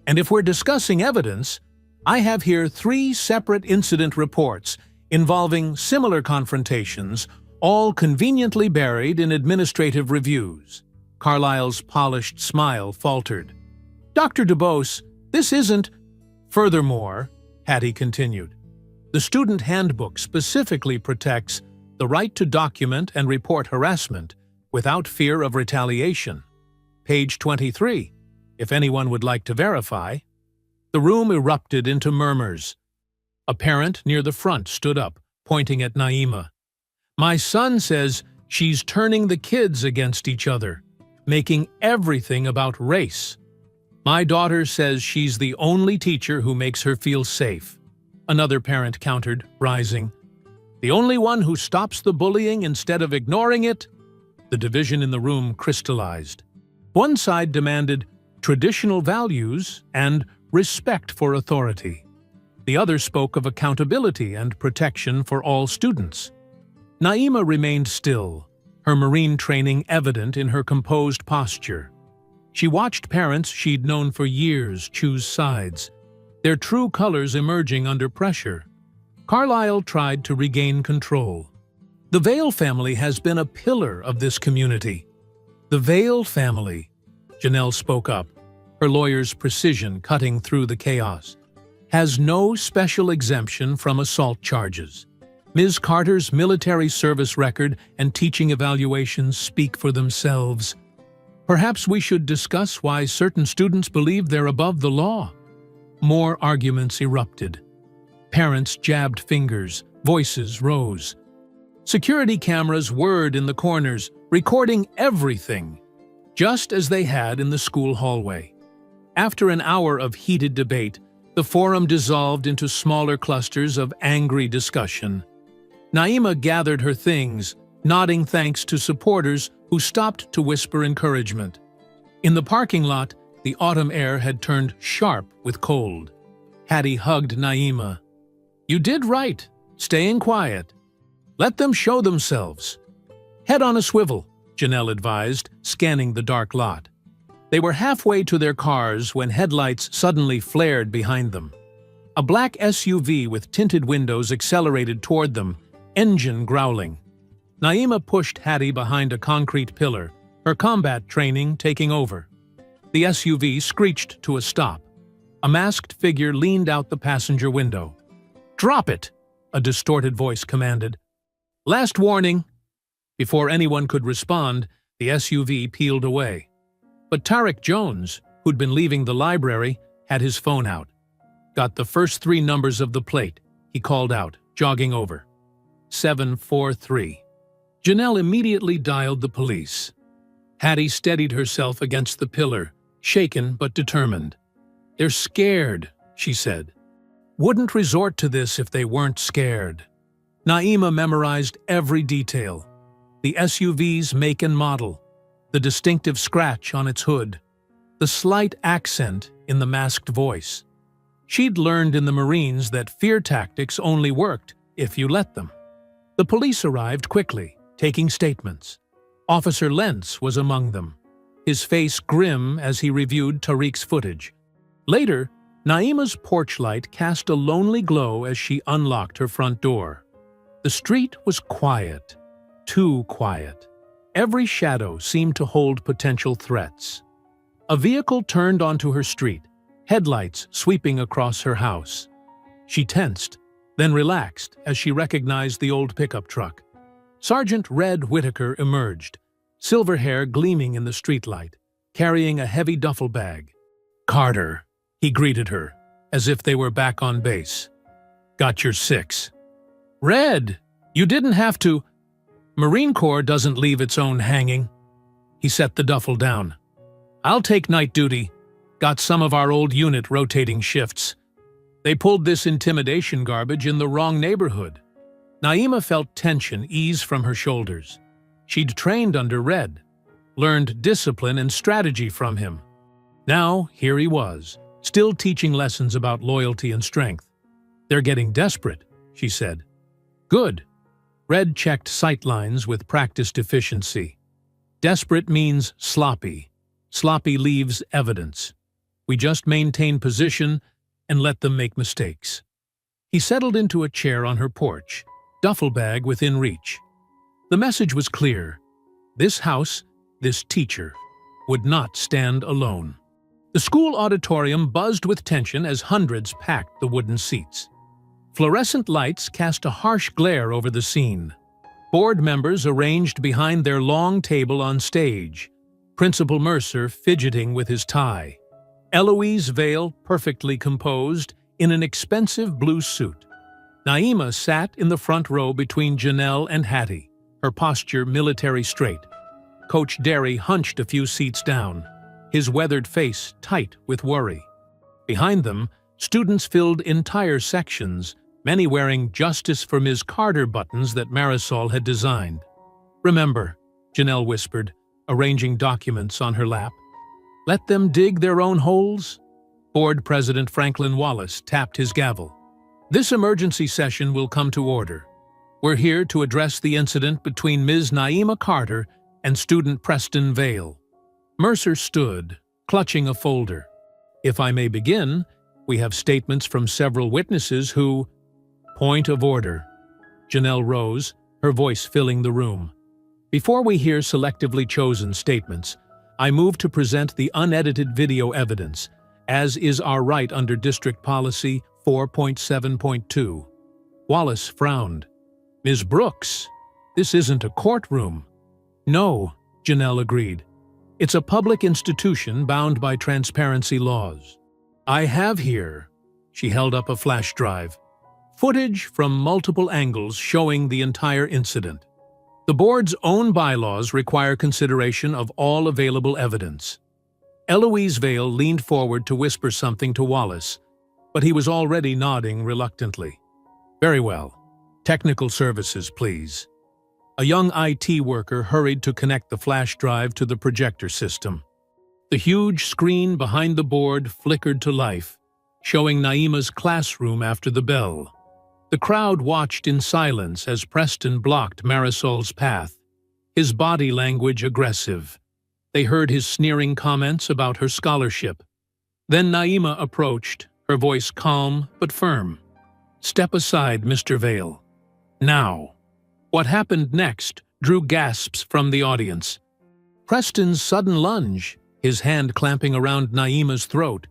And if we're discussing evidence, I have here 3 separate incident reports involving similar confrontations, all conveniently buried in administrative reviews. Carlisle's polished smile faltered. Dr. DuBose, this isn't... Furthermore, Hattie continued, the student handbook specifically protects the right to document and report harassment without fear of retaliation. Page 23, if anyone would like to verify. The room erupted into murmurs. A parent near the front stood up, pointing at Naima. My son says she's turning the kids against each other, making everything about race. My daughter says she's the only teacher who makes her feel safe. Another parent countered, rising. The only one who stops the bullying instead of ignoring it? The division in the room crystallized. One side demanded traditional values and respect for authority. The other spoke of accountability and protection for all students. Naima remained still, her Marine training evident in her composed posture. She watched parents she'd known for years choose sides, their true colors emerging under pressure. Carlisle tried to regain control. The Vale family has been a pillar of this community. The Vale family, Janelle spoke up, her lawyer's precision cutting through the chaos, has no special exemption from assault charges. Ms. Carter's military service record and teaching evaluations speak for themselves. Perhaps we should discuss why certain students believe they're above the law. More arguments erupted. Parents jabbed fingers, voices rose. Security cameras whirred in the corners, recording everything, just as they had in the school hallway. After an hour of heated debate, the forum dissolved into smaller clusters of angry discussion. Naima gathered her things, nodding thanks to supporters who stopped to whisper encouragement. In the parking lot, the autumn air had turned sharp with cold. Hattie hugged Naima. You did right, staying quiet. Let them show themselves. Head on a swivel, Janelle advised, scanning the dark lot. They were halfway to their cars when headlights suddenly flared behind them. A black SUV with tinted windows accelerated toward them, engine growling. Naima pushed Hattie behind a concrete pillar, her combat training taking over. The SUV screeched to a stop. A masked figure leaned out the passenger window. "Drop it!" a distorted voice commanded. "Last warning!" Before anyone could respond, the SUV peeled away. But Tarek Jones, who'd been leaving the library, had his phone out. "Got the first 3 numbers of the plate," he called out, jogging over. 743. Janelle immediately dialed the police. Hattie steadied herself against the pillar, shaken but determined. "They're scared," she said. Wouldn't resort to this if they weren't scared. Naima memorized every detail. The SUV's make and model, the distinctive scratch on its hood, the slight accent in the masked voice. She'd learned in the Marines that fear tactics only worked if you let them. The police arrived quickly, taking statements. Officer Lentz was among them, his face grim as he reviewed Tariq's footage. Later, Naima's porch light cast a lonely glow as she unlocked her front door. The street was quiet, too quiet. Every shadow seemed to hold potential threats. A vehicle turned onto her street, headlights sweeping across her house. She tensed, then relaxed as she recognized the old pickup truck. Sergeant Red Whitaker emerged, silver hair gleaming in the streetlight, carrying a heavy duffel bag. "Carter," he greeted her, as if they were back on base. "Got your 6. "Red, you didn't have to." "Marine Corps doesn't leave its own hanging." He set the duffel down. "I'll take night duty. Got some of our old unit rotating shifts. They pulled this intimidation garbage in the wrong neighborhood." Naima felt tension ease from her shoulders. She'd trained under Red, learned discipline and strategy from him. Now, here he was, still teaching lessons about loyalty and strength. "They're getting desperate," she said. "Good." Red checked sightlines with practiced efficiency. Desperate means sloppy. Sloppy leaves evidence. We just maintain position and let them make mistakes. He settled into a chair on her porch, duffel bag within reach. The message was clear. This house, this teacher, would not stand alone. The school auditorium buzzed with tension as hundreds packed the wooden seats. Fluorescent lights cast a harsh glare over the scene. Board members arranged behind their long table on stage, Principal Mercer fidgeting with his tie. Eloise Vale perfectly composed in an expensive blue suit. Naima sat in the front row between Janelle and Hattie, her posture military straight. Coach Derry hunched a few seats down, his weathered face tight with worry. Behind them, students filled entire sections, many wearing Justice for Ms. Carter buttons that Marisol had designed. "Remember," Janelle whispered, arranging documents on her lap. "Let them dig their own holes." Board President Franklin Wallace tapped his gavel. "This emergency session will come to order. We're here to address the incident between Ms. Naima Carter and student Preston Vale." Mercer stood, clutching a folder. "If I may begin, we have statements from several witnesses who—" "Point of order." Janelle rose, her voice filling the room. "Before we hear selectively chosen statements, I move to present the unedited video evidence, as is our right under District Policy 4.7.2. Wallace frowned. "Ms. Brooks, this isn't a courtroom." "No," Janelle agreed. "It's a public institution bound by transparency laws. I have here," she held up a flash drive, "footage from multiple angles showing the entire incident. The board's own bylaws require consideration of all available evidence." Eloise Vale leaned forward to whisper something to Wallace, but he was already nodding reluctantly. "Very well. Technical services, please." A young IT worker hurried to connect the flash drive to the projector system. The huge screen behind the board flickered to life, showing Naima's classroom after the bell. The crowd watched in silence as Preston blocked Marisol's path, his body language aggressive. They heard his sneering comments about her scholarship. Then Naima approached, her voice calm but firm. "Step aside, Mr. Vale. Now." What happened next drew gasps from the audience. Preston's sudden lunge, his hand clamping around Naima's throat,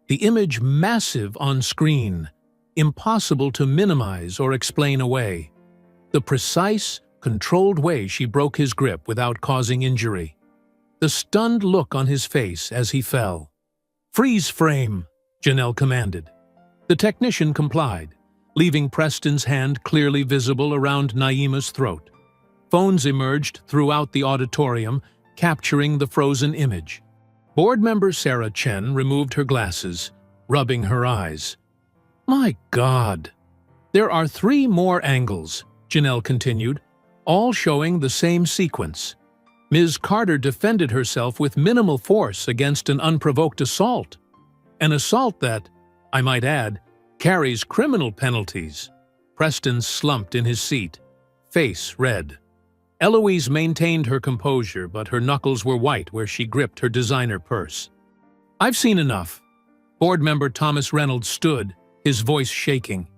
the image massive on screen, impossible to minimize or explain away. The precise, controlled way she broke his grip without causing injury. The stunned look on his face as he fell. "Freeze frame," Janelle commanded. The technician complied, leaving Preston's hand clearly visible around Naima's throat. Phones emerged throughout the auditorium, capturing the frozen image. Board member Sarah Chen removed her glasses, rubbing her eyes. "My God! There are 3 more angles," Janelle continued, all showing the same sequence. Ms. Carter defended herself with minimal force against an unprovoked assault. An assault that, I might add, carries criminal penalties. Preston slumped in his seat, face red. Eloise maintained her composure, but her knuckles were white where she gripped her designer purse. "I've seen enough." Board member Thomas Reynolds stood, his voice shaking.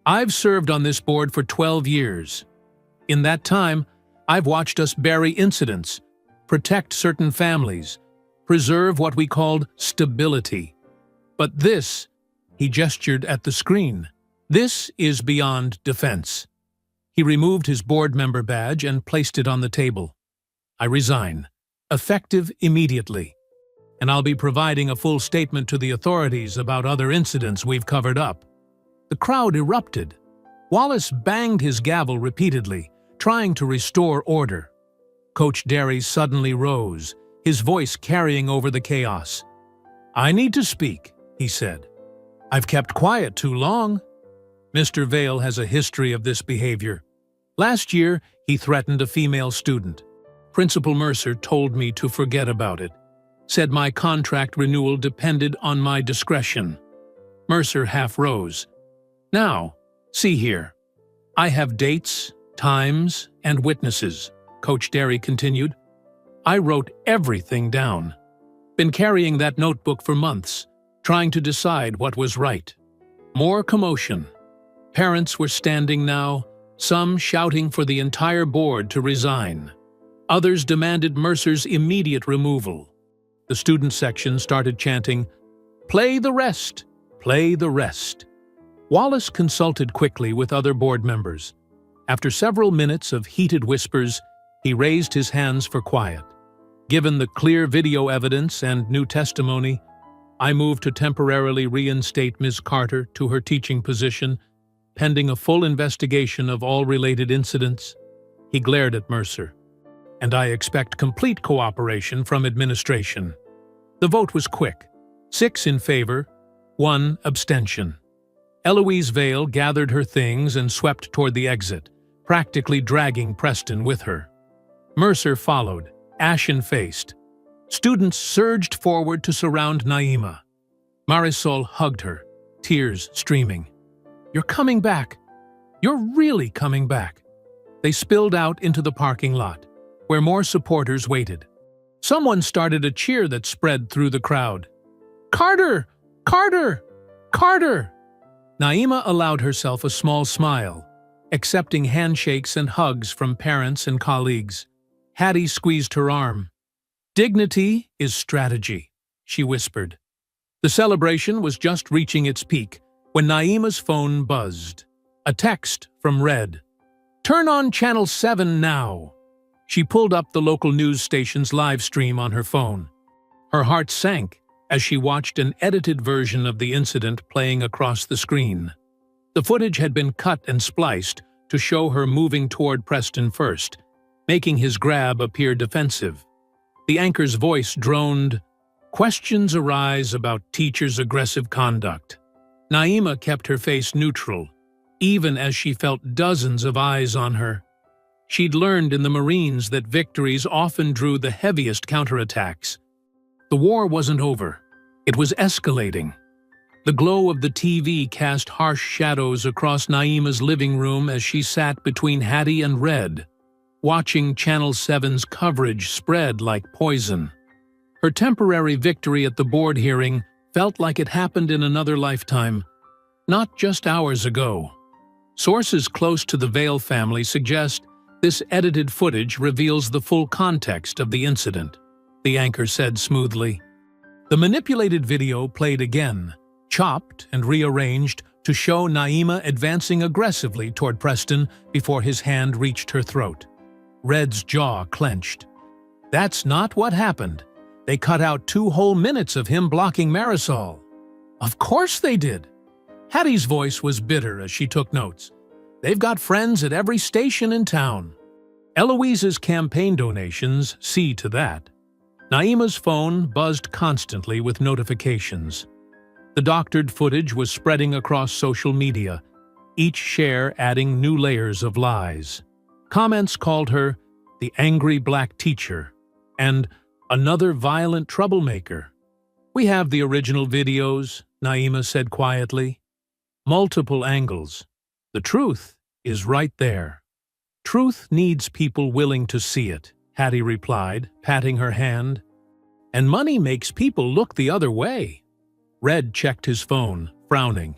"I've served on this board for 12 years. In that time, I've watched us bury incidents, protect certain families, preserve what we called stability. But this," he gestured at the screen, "this is beyond defense." He removed his board member badge and placed it on the table. "I resign, effective immediately. And I'll be providing a full statement to the authorities about other incidents we've covered up." The crowd erupted. Wallace banged his gavel repeatedly, trying to restore order. Coach Derry suddenly rose, his voice carrying over the chaos. "I need to speak," he said. "I've kept quiet too long. Mr. Vale has a history of this behavior. Last year, he threatened a female student. Principal Mercer told me to forget about it, said my contract renewal depended on my discretion." Mercer half rose. "Now, see here. I have dates, times, and witnesses," Coach Derry continued. "I wrote everything down. Been carrying that notebook for months, trying to decide what was right." More commotion. Parents were standing now, some shouting for the entire board to resign. Others demanded Mercer's immediate removal. The student section started chanting, "Play the rest! Play the rest!" Wallace consulted quickly with other board members. After several minutes of heated whispers, he raised his hands for quiet. "Given the clear video evidence and new testimony, I move to temporarily reinstate Ms. Carter to her teaching position, pending a full investigation of all related incidents." He glared at Mercer. "And I expect complete cooperation from administration." The vote was quick. 6 in favor, 1 abstention. Eloise Vale gathered her things and swept toward the exit, practically dragging Preston with her. Mercer followed, ashen-faced. Students surged forward to surround Naima. Marisol hugged her, tears streaming. "You're coming back. You're really coming back." They spilled out into the parking lot, where more supporters waited. Someone started a cheer that spread through the crowd. "Carter! Carter! Carter!" Naima allowed herself a small smile, accepting handshakes and hugs from parents and colleagues. Hattie squeezed her arm. "Dignity is strategy," she whispered. The celebration was just reaching its peak when Naima's phone buzzed. A text from Red. "Turn on Channel 7 now." She pulled up the local news station's live stream on her phone. Her heart sank as she watched an edited version of the incident playing across the screen. The footage had been cut and spliced to show her moving toward Preston first, making his grab appear defensive. The anchor's voice droned, "Questions arise about teachers' aggressive conduct." Naima kept her face neutral, even as she felt dozens of eyes on her. She'd learned in the Marines that victories often drew the heaviest counterattacks. The war wasn't over. It was escalating. The glow of the TV cast harsh shadows across Naima's living room as she sat between Hattie and Red, watching Channel 7's coverage spread like poison. Her temporary victory at the board hearing felt like it happened in another lifetime, not just hours ago. Sources close to the Vale family suggest This edited footage reveals the full context of the incident, the anchor said smoothly. The manipulated video played again, chopped and rearranged to show Naima advancing aggressively toward Preston before his hand reached her throat. Red's jaw clenched. That's not what happened. They cut out 2 whole minutes of him blocking Marisol. Of course they did. Hattie's voice was bitter as she took notes. They've got friends at every station in town. Eloise's campaign donations see to that. Naima's phone buzzed constantly with notifications. The doctored footage was spreading across social media, each share adding new layers of lies. Comments called her the angry black teacher and another violent troublemaker. We have the original videos, Naima said quietly. Multiple angles. The truth is right there. Truth needs people willing to see it, Hattie replied, patting her hand. And money makes people look the other way. Red checked his phone, frowning.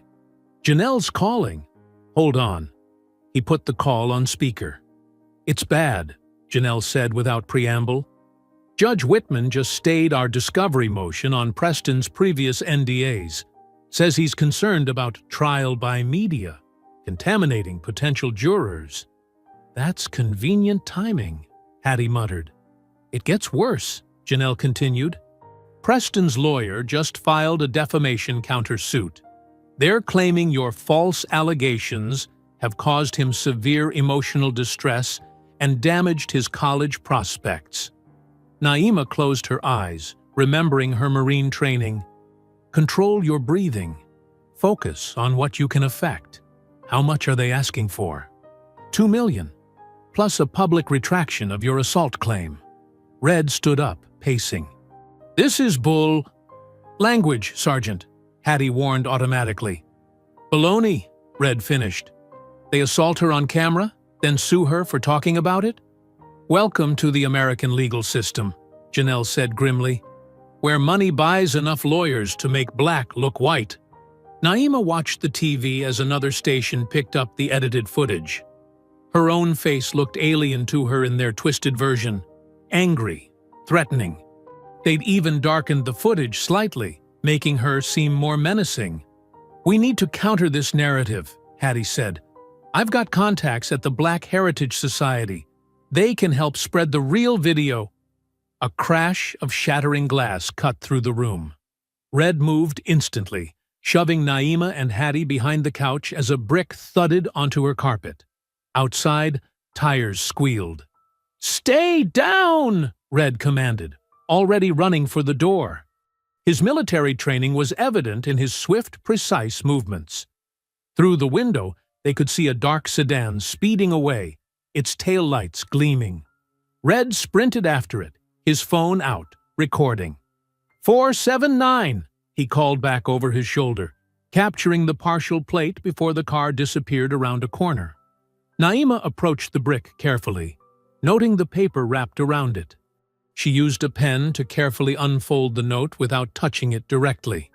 Janelle's calling. Hold on. He put the call on speaker. It's bad, Janelle said without preamble. Judge Whitman just stayed our discovery motion on Preston's previous NDAs. Says he's concerned about trial by media, contaminating potential jurors. That's convenient timing, Hattie muttered. It gets worse, Janelle continued. Preston's lawyer just filed a defamation countersuit. They're claiming your false allegations have caused him severe emotional distress and damaged his college prospects. Naima closed her eyes, remembering her Marine training. Control your breathing. Focus on what you can affect. How much are they asking for? $2 million, plus a public retraction of your assault claim. Red stood up, pacing. This is bull. Language, Sergeant, Hattie warned automatically. Baloney, Red finished. They assault her on camera, then sue her for talking about it? Welcome to the American legal system, Janelle said grimly, where money buys enough lawyers to make black look white. Naima watched the TV as another station picked up the edited footage. Her own face looked alien to her in their twisted version. Angry, threatening. They'd even darkened the footage slightly, making her seem more menacing. We need to counter this narrative, Hattie said. I've got contacts at the Black Heritage Society. They can help spread the real video. A crash of shattering glass cut through the room. Red moved instantly, shoving Naima and Hattie behind the couch as a brick thudded onto her carpet. Outside, tires squealed. Stay down, Red commanded, already running for the door. His military training was evident in his swift, precise movements. Through the window, they could see a dark sedan speeding away, its taillights gleaming. Red sprinted after it, his phone out, recording. 479, he called back over his shoulder, capturing the partial plate before the car disappeared around a corner. Naima approached the brick carefully, noting the paper wrapped around it. She used a pen to carefully unfold the note without touching it directly.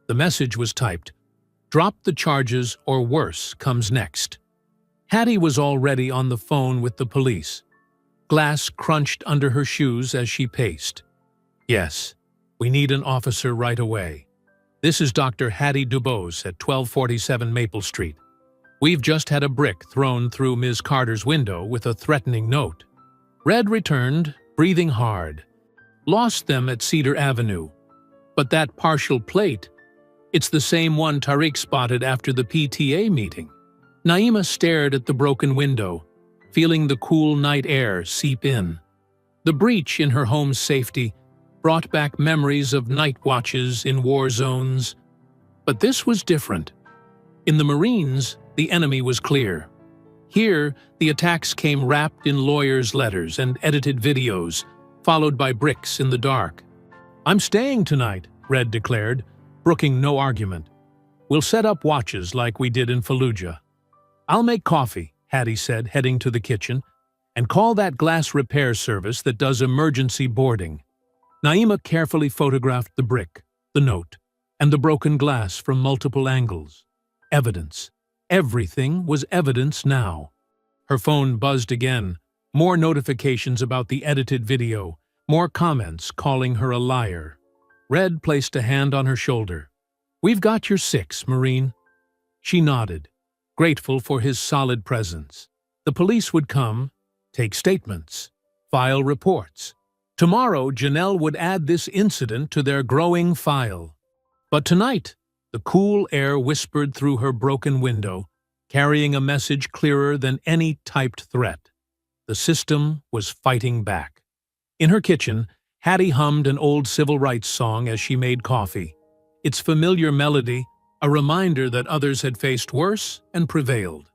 The message was typed, "Drop the charges or worse comes next." Hattie was already on the phone with the police. Glass crunched under her shoes as she paced. Yes, we need an officer right away. This is Dr. Hattie Dubose at 1247 Maple Street. We've just had a brick thrown through Ms. Carter's window with a threatening note. Red returned, breathing hard. Lost them at Cedar Avenue. But that partial plate, it's the same one Tariq spotted after the PTA meeting. Naima stared at the broken window, feeling the cool night air seep in. The breach in her home's safety brought back memories of night watches in war zones. But this was different. In the Marines, the enemy was clear. Here, the attacks came wrapped in lawyers' letters and edited videos, followed by bricks in the dark. I'm staying tonight, Red declared, brooking no argument. We'll set up watches like we did in Fallujah. I'll make coffee, Hattie said, heading to the kitchen, and call that glass repair service that does emergency boarding. Naima carefully photographed the brick, the note, and the broken glass from multiple angles. Evidence. Everything was evidence now. Her phone buzzed again, More notifications about the edited video, more comments calling her a liar. Red placed a hand on her shoulder. "We've got your 6, Marine." She nodded, grateful for his solid presence. The police would come, take statements, file reports. Tomorrow, Janelle would add this incident to their growing file. But tonight, the cool air whispered through her broken window, carrying a message clearer than any typed threat. The system was fighting back. In her kitchen, Hattie hummed an old civil rights song as she made coffee. Its familiar melody, a reminder that others had faced worse and prevailed.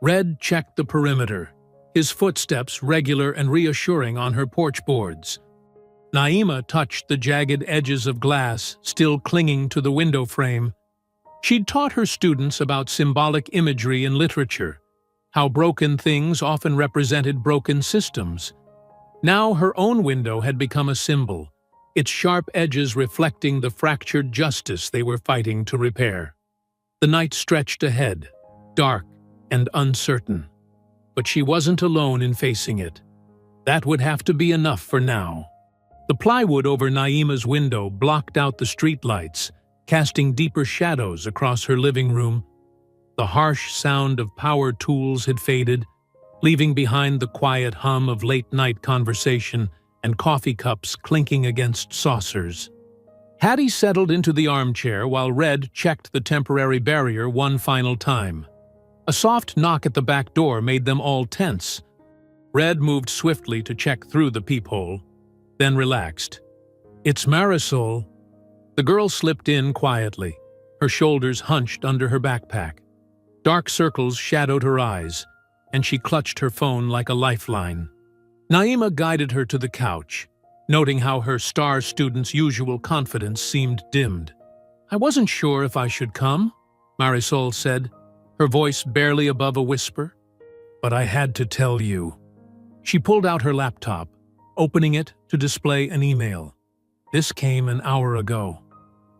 Red checked the perimeter, his footsteps regular and reassuring on her porch boards. Naima touched the jagged edges of glass still clinging to the window frame. She'd taught her students about symbolic imagery in literature, how broken things often represented broken systems. Now her own window had become a symbol, its sharp edges reflecting the fractured justice they were fighting to repair. The night stretched ahead, dark and uncertain. But she wasn't alone in facing it. That would have to be enough for now. The plywood over Naima's window blocked out the streetlights, casting deeper shadows across her living room. The harsh sound of power tools had faded, leaving behind the quiet hum of late-night conversation and coffee cups clinking against saucers. Hattie settled into the armchair while Red checked the temporary barrier one final time. A soft knock at the back door made them all tense. Red moved swiftly to check through the peephole, then relaxed. "It's Marisol." The girl slipped in quietly, her shoulders hunched under her backpack. Dark circles shadowed her eyes, and she clutched her phone like a lifeline. Naima guided her to the couch, noting how her star student's usual confidence seemed dimmed. "I wasn't sure if I should come," Marisol said, her voice barely above a whisper. "But I had to tell you." She pulled out her laptop, opening it to display an email. "This came an hour ago."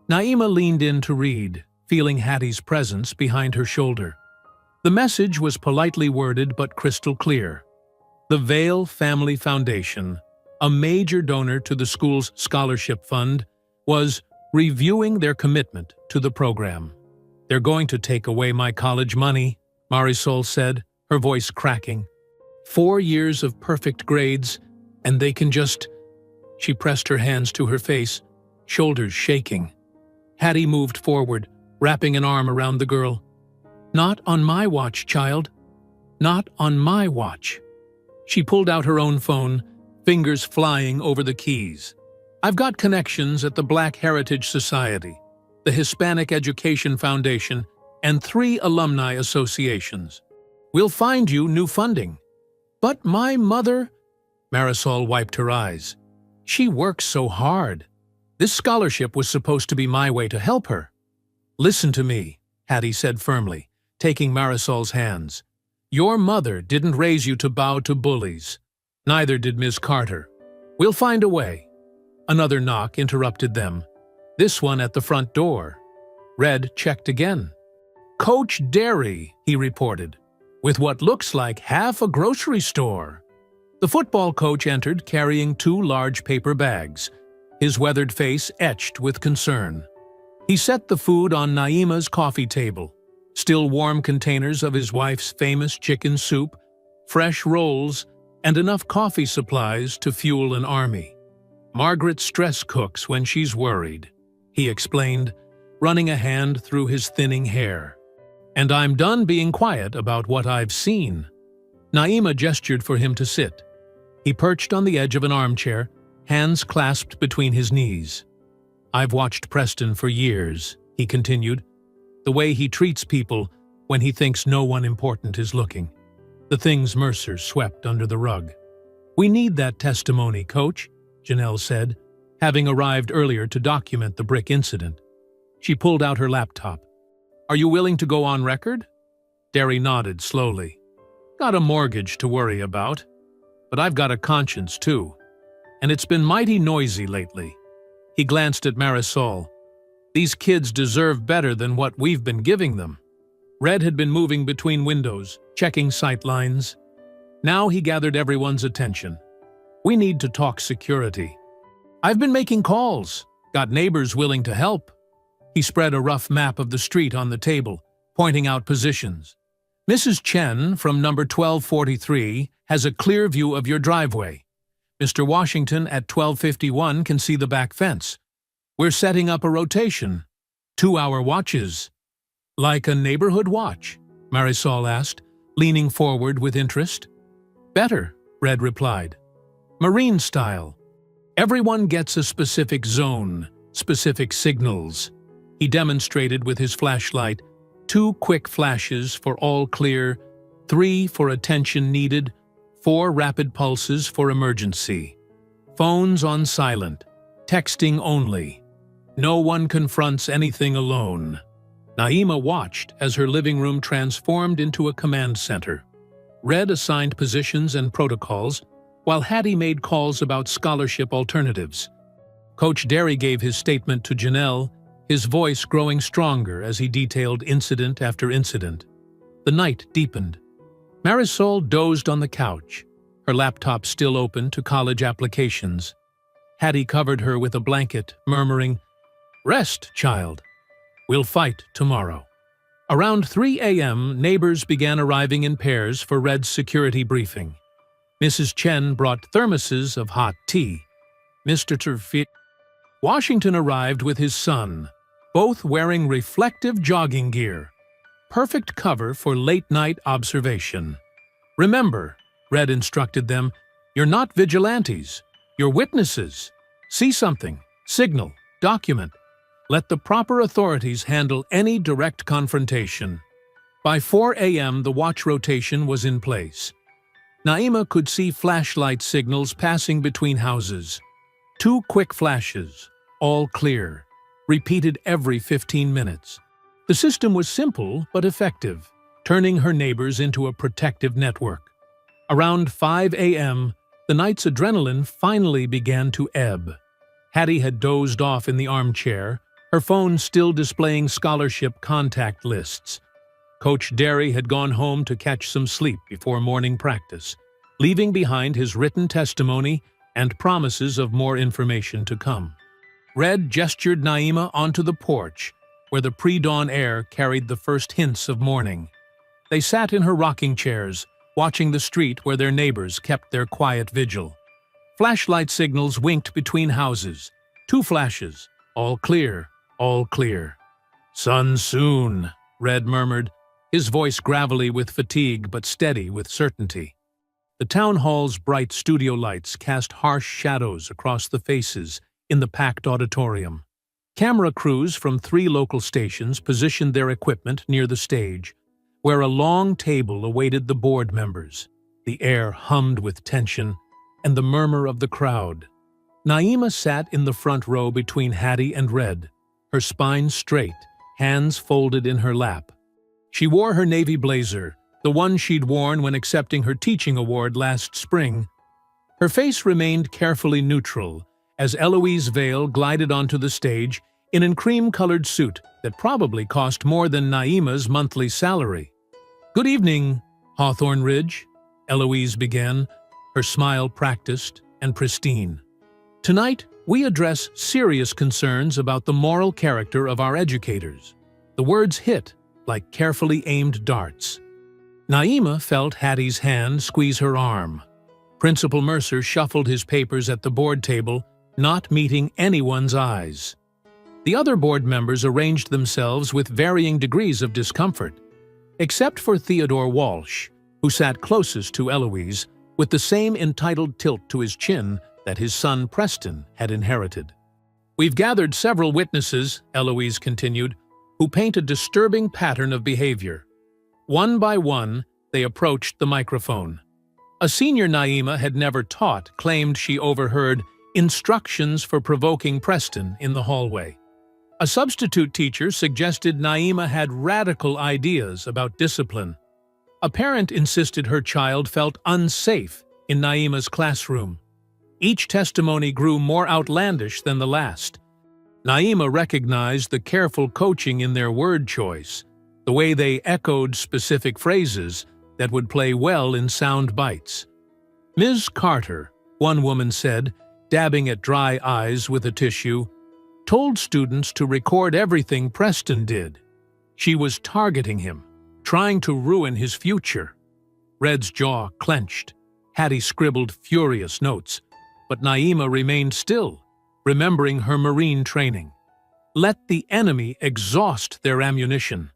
Naima leaned in to read, feeling Hattie's presence behind her shoulder. The message was politely worded but crystal clear. The Vail Family Foundation, a major donor to the school's scholarship fund, was reviewing their commitment to the program. "They're going to take away my college money," Marisol said, her voice cracking. 4 years of perfect grades, and they can just—" She pressed her hands to her face, shoulders shaking. Hattie moved forward, wrapping an arm around the girl. "Not on my watch, child. Not on my watch." She pulled out her own phone, fingers flying over the keys. "I've got connections at the Black Heritage Society, the Hispanic Education Foundation, and 3 alumni associations. We'll find you new funding." "But my mother—" Marisol wiped her eyes. "She works so hard. This scholarship was supposed to be my way to help her." "Listen to me," Hattie said firmly, taking Marisol's hands. "Your mother didn't raise you to bow to bullies. Neither did Ms. Carter. We'll find a way." Another knock interrupted them, this one at the front door. Red checked again. "Coach Derry," he reported, "with what looks like half a grocery store." The football coach entered carrying 2 large paper bags, his weathered face etched with concern. He set the food on Naima's coffee table, still warm containers of his wife's famous chicken soup, fresh rolls, and enough coffee supplies to fuel an army. "Margaret stress cooks when she's worried," he explained, running a hand through his thinning hair. "And I'm done being quiet about what I've seen." Naima gestured for him to sit. He perched on the edge of an armchair, hands clasped between his knees. "I've watched Preston for years," he continued, "the way he treats people when he thinks no one important is looking. The things Mercer swept under the rug." "We need that testimony, Coach," Janelle said, having arrived earlier to document the brick incident. She pulled out her laptop. "Are you willing to go on record?" Derry nodded slowly. "Got a mortgage to worry about. But I've got a conscience, too. And it's been mighty noisy lately." He glanced at Marisol. "These kids deserve better than what we've been giving them." Red had been moving between windows, checking sight lines. Now he gathered everyone's attention. "We need to talk security. I've been making calls, got neighbors willing to help." He spread a rough map of the street on the table, pointing out positions. "Mrs. Chen from number 1243 has a clear view of your driveway. Mr. Washington at 1251 can see the back fence. We're setting up a rotation. 2-hour watches." "Like a neighborhood watch?" Marisol asked, leaning forward with interest. "Better," Red replied. "Marine style. Everyone gets a specific zone, specific signals." He demonstrated with his flashlight, 2 quick flashes for all clear, 3 for attention needed, 4 rapid pulses for emergency. Phones on silent, texting only. No one confronts anything alone. Naima watched as her living room transformed into a command center. Red assigned positions and protocols, while Hattie made calls about scholarship alternatives. Coach Derry gave his statement to Janelle, his voice growing stronger as he detailed incident after incident. The night deepened. Marisol dozed on the couch, her laptop still open to college applications. Hattie covered her with a blanket, murmuring, "Rest, child. We'll fight tomorrow." Around 3 a.m., neighbors began arriving in pairs for Red's security briefing. Mrs. Chen brought thermoses of hot tea. Mr. Washington arrived with his son, both wearing reflective jogging gear. Perfect cover for late-night observation. "Remember," Red instructed them, "you're not vigilantes. You're witnesses. See something, signal, document. Let the proper authorities handle any direct confrontation." By 4 a.m., the watch rotation was in place. Naima could see flashlight signals passing between houses. 2 quick flashes, all clear, repeated every 15 minutes. The system was simple but effective, turning her neighbors into a protective network. Around 5 a.m., the night's adrenaline finally began to ebb. Hattie had dozed off in the armchair, her phone still displaying scholarship contact lists. Coach Derry had gone home to catch some sleep before morning practice, leaving behind his written testimony and promises of more information to come. Red gestured Naima onto the porch, where the pre-dawn air carried the first hints of morning. They sat in her rocking chairs, watching the street where their neighbors kept their quiet vigil. Flashlight signals winked between houses. 2 flashes, all clear, all clear. "Sun soon," Red murmured, his voice gravelly with fatigue but steady with certainty. The town hall's bright studio lights cast harsh shadows across the faces in the packed auditorium. Camera crews from 3 local stations positioned their equipment near the stage, where a long table awaited the board members. The air hummed with tension and the murmur of the crowd. Naima sat in the front row between Hattie and Red, her spine straight, hands folded in her lap. She wore her navy blazer, the one she'd worn when accepting her teaching award last spring. Her face remained carefully neutral as Eloise Vale glided onto the stage in a cream-colored suit that probably cost more than Naima's monthly salary. "Good evening, Hawthorne Ridge," Eloise began, her smile practiced and pristine. "Tonight, we address serious concerns about the moral character of our educators." The words hit like carefully aimed darts. Naima felt Hattie's hand squeeze her arm. Principal Mercer shuffled his papers at the board table, not meeting anyone's eyes. The other board members arranged themselves with varying degrees of discomfort, except for Theodore Walsh, who sat closest to Eloise, with the same entitled tilt to his chin that his son Preston had inherited. "We've gathered several witnesses," Eloise continued, "who paint a disturbing pattern of behavior." One by one, they approached the microphone. A senior Naima had never taught claimed she overheard instructions for provoking Preston in the hallway. A substitute teacher suggested Naima had radical ideas about discipline. A parent insisted her child felt unsafe in Naima's classroom. Each testimony grew more outlandish than the last. Naima recognized the careful coaching in their word choice, the way they echoed specific phrases, that would play well in sound bites. "Ms. Carter," one woman said, dabbing at dry eyes with a tissue, "told students to record everything Preston did. She was targeting him, trying to ruin his future." Red's jaw clenched. Hattie scribbled furious notes, but Naima remained still, remembering her Marine training. Let the enemy exhaust their ammunition.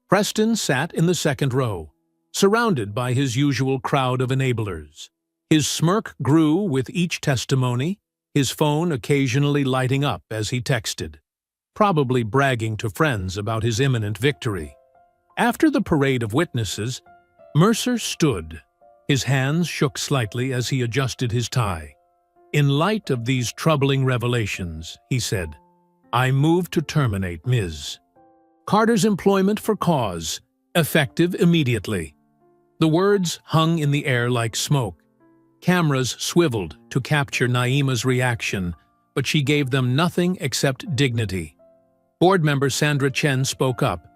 Preston sat in the second row, surrounded by his usual crowd of enablers. His smirk grew with each testimony, his phone occasionally lighting up as he texted, probably bragging to friends about his imminent victory. After the parade of witnesses, Mercer stood. His hands shook slightly as he adjusted his tie. "In light of these troubling revelations," he said, "I move to terminate Ms. Carter's employment for cause, effective immediately." The words hung in the air like smoke. Cameras swiveled to capture Naima's reaction, but she gave them nothing except dignity. Board member Sandra Chen spoke up.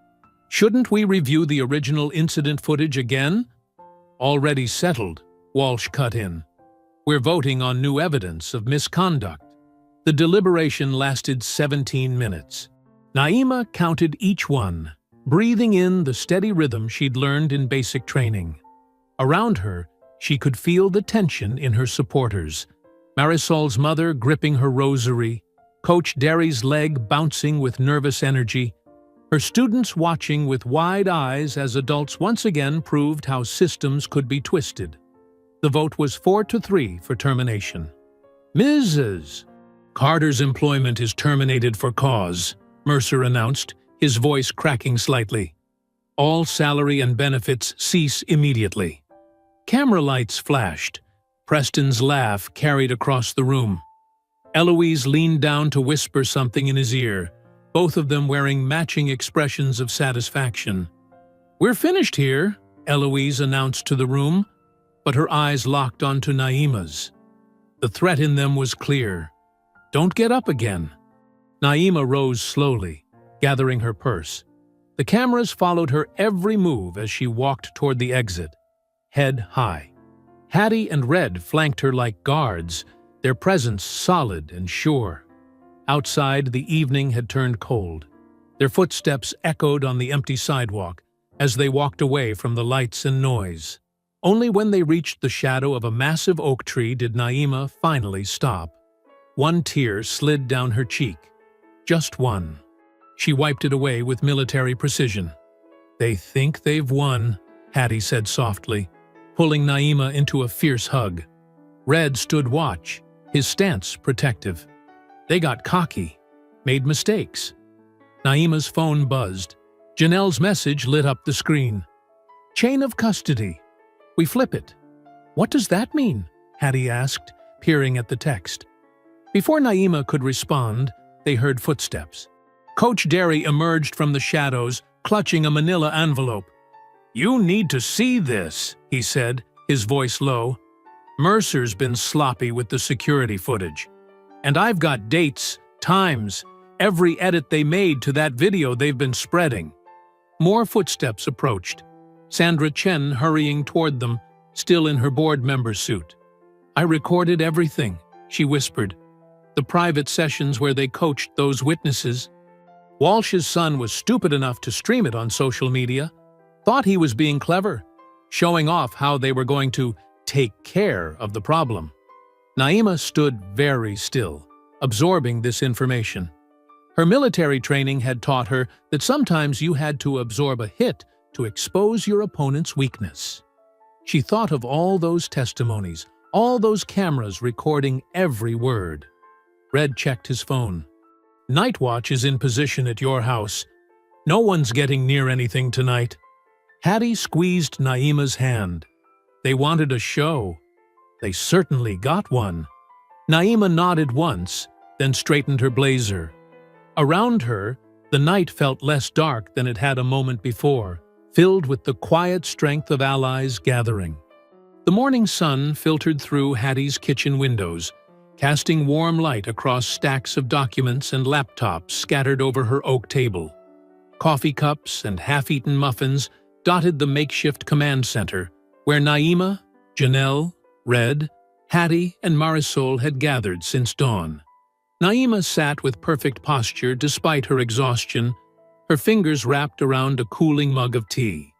"Shouldn't we review the original incident footage again?" "Already settled," Walsh cut in. "We're voting on new evidence of misconduct." The deliberation lasted 17 minutes. Naima counted each one, breathing in the steady rhythm she'd learned in basic training. Around her, she could feel the tension in her supporters. Marisol's mother gripping her rosary, Coach Derry's leg bouncing with nervous energy, her students watching with wide eyes as adults once again proved how systems could be twisted. The vote was 4-3 for termination. "Mrs. Carter's employment is terminated for cause," Mercer announced, his voice cracking slightly. "All salary and benefits cease immediately." Camera lights flashed. Preston's laugh carried across the room. Eloise leaned down to whisper something in his ear, both of them wearing matching expressions of satisfaction. "We're finished here," Eloise announced to the room, but her eyes locked onto Naima's. The threat in them was clear. "Don't get up again." Naima rose slowly, gathering her purse. The cameras followed her every move as she walked toward the exit, head high. Hattie and Red flanked her like guards, their presence solid and sure. Outside, the evening had turned cold. Their footsteps echoed on the empty sidewalk as they walked away from the lights and noise. Only when they reached the shadow of a massive oak tree did Naima finally stop. One tear slid down her cheek. Just one. She wiped it away with military precision. "They think they've won," Hattie said softly, pulling Naima into a fierce hug. Red stood watch, his stance protective. They got cocky, made mistakes. Naima's phone buzzed. Janelle's message lit up the screen. "Chain of custody. We flip it." "What does that mean?" Hattie asked, peering at the text. Before Naima could respond, they heard footsteps. Coach Derry emerged from the shadows, clutching a manila envelope. "You need to see this," he said, his voice low. "Mercer's been sloppy with the security footage. And I've got dates, times, every edit they made to that video they've been spreading." More footsteps approached. Sandra Chen hurrying toward them, still in her board member suit. "I recorded everything," she whispered. "The private sessions where they coached those witnesses. Walsh's son was stupid enough to stream it on social media. Thought he was being clever, showing off how they were going to take care of the problem." Naima stood very still, absorbing this information. Her military training had taught her that sometimes you had to absorb a hit to expose your opponent's weakness. She thought of all those testimonies, all those cameras recording every word. Red checked his phone. "Night Watch is in position at your house. No one's getting near anything tonight." Hattie squeezed Naima's hand. They wanted a show. They certainly got one. Naima nodded once, then straightened her blazer. Around her, the night felt less dark than it had a moment before, filled with the quiet strength of allies gathering. The morning sun filtered through Hattie's kitchen windows, casting warm light across stacks of documents and laptops scattered over her oak table. Coffee cups and half-eaten muffins dotted the makeshift command center, where Naima, Janelle, Red, Hattie, and Marisol had gathered since dawn. Naima sat with perfect posture despite her exhaustion, her fingers wrapped around a cooling mug of tea.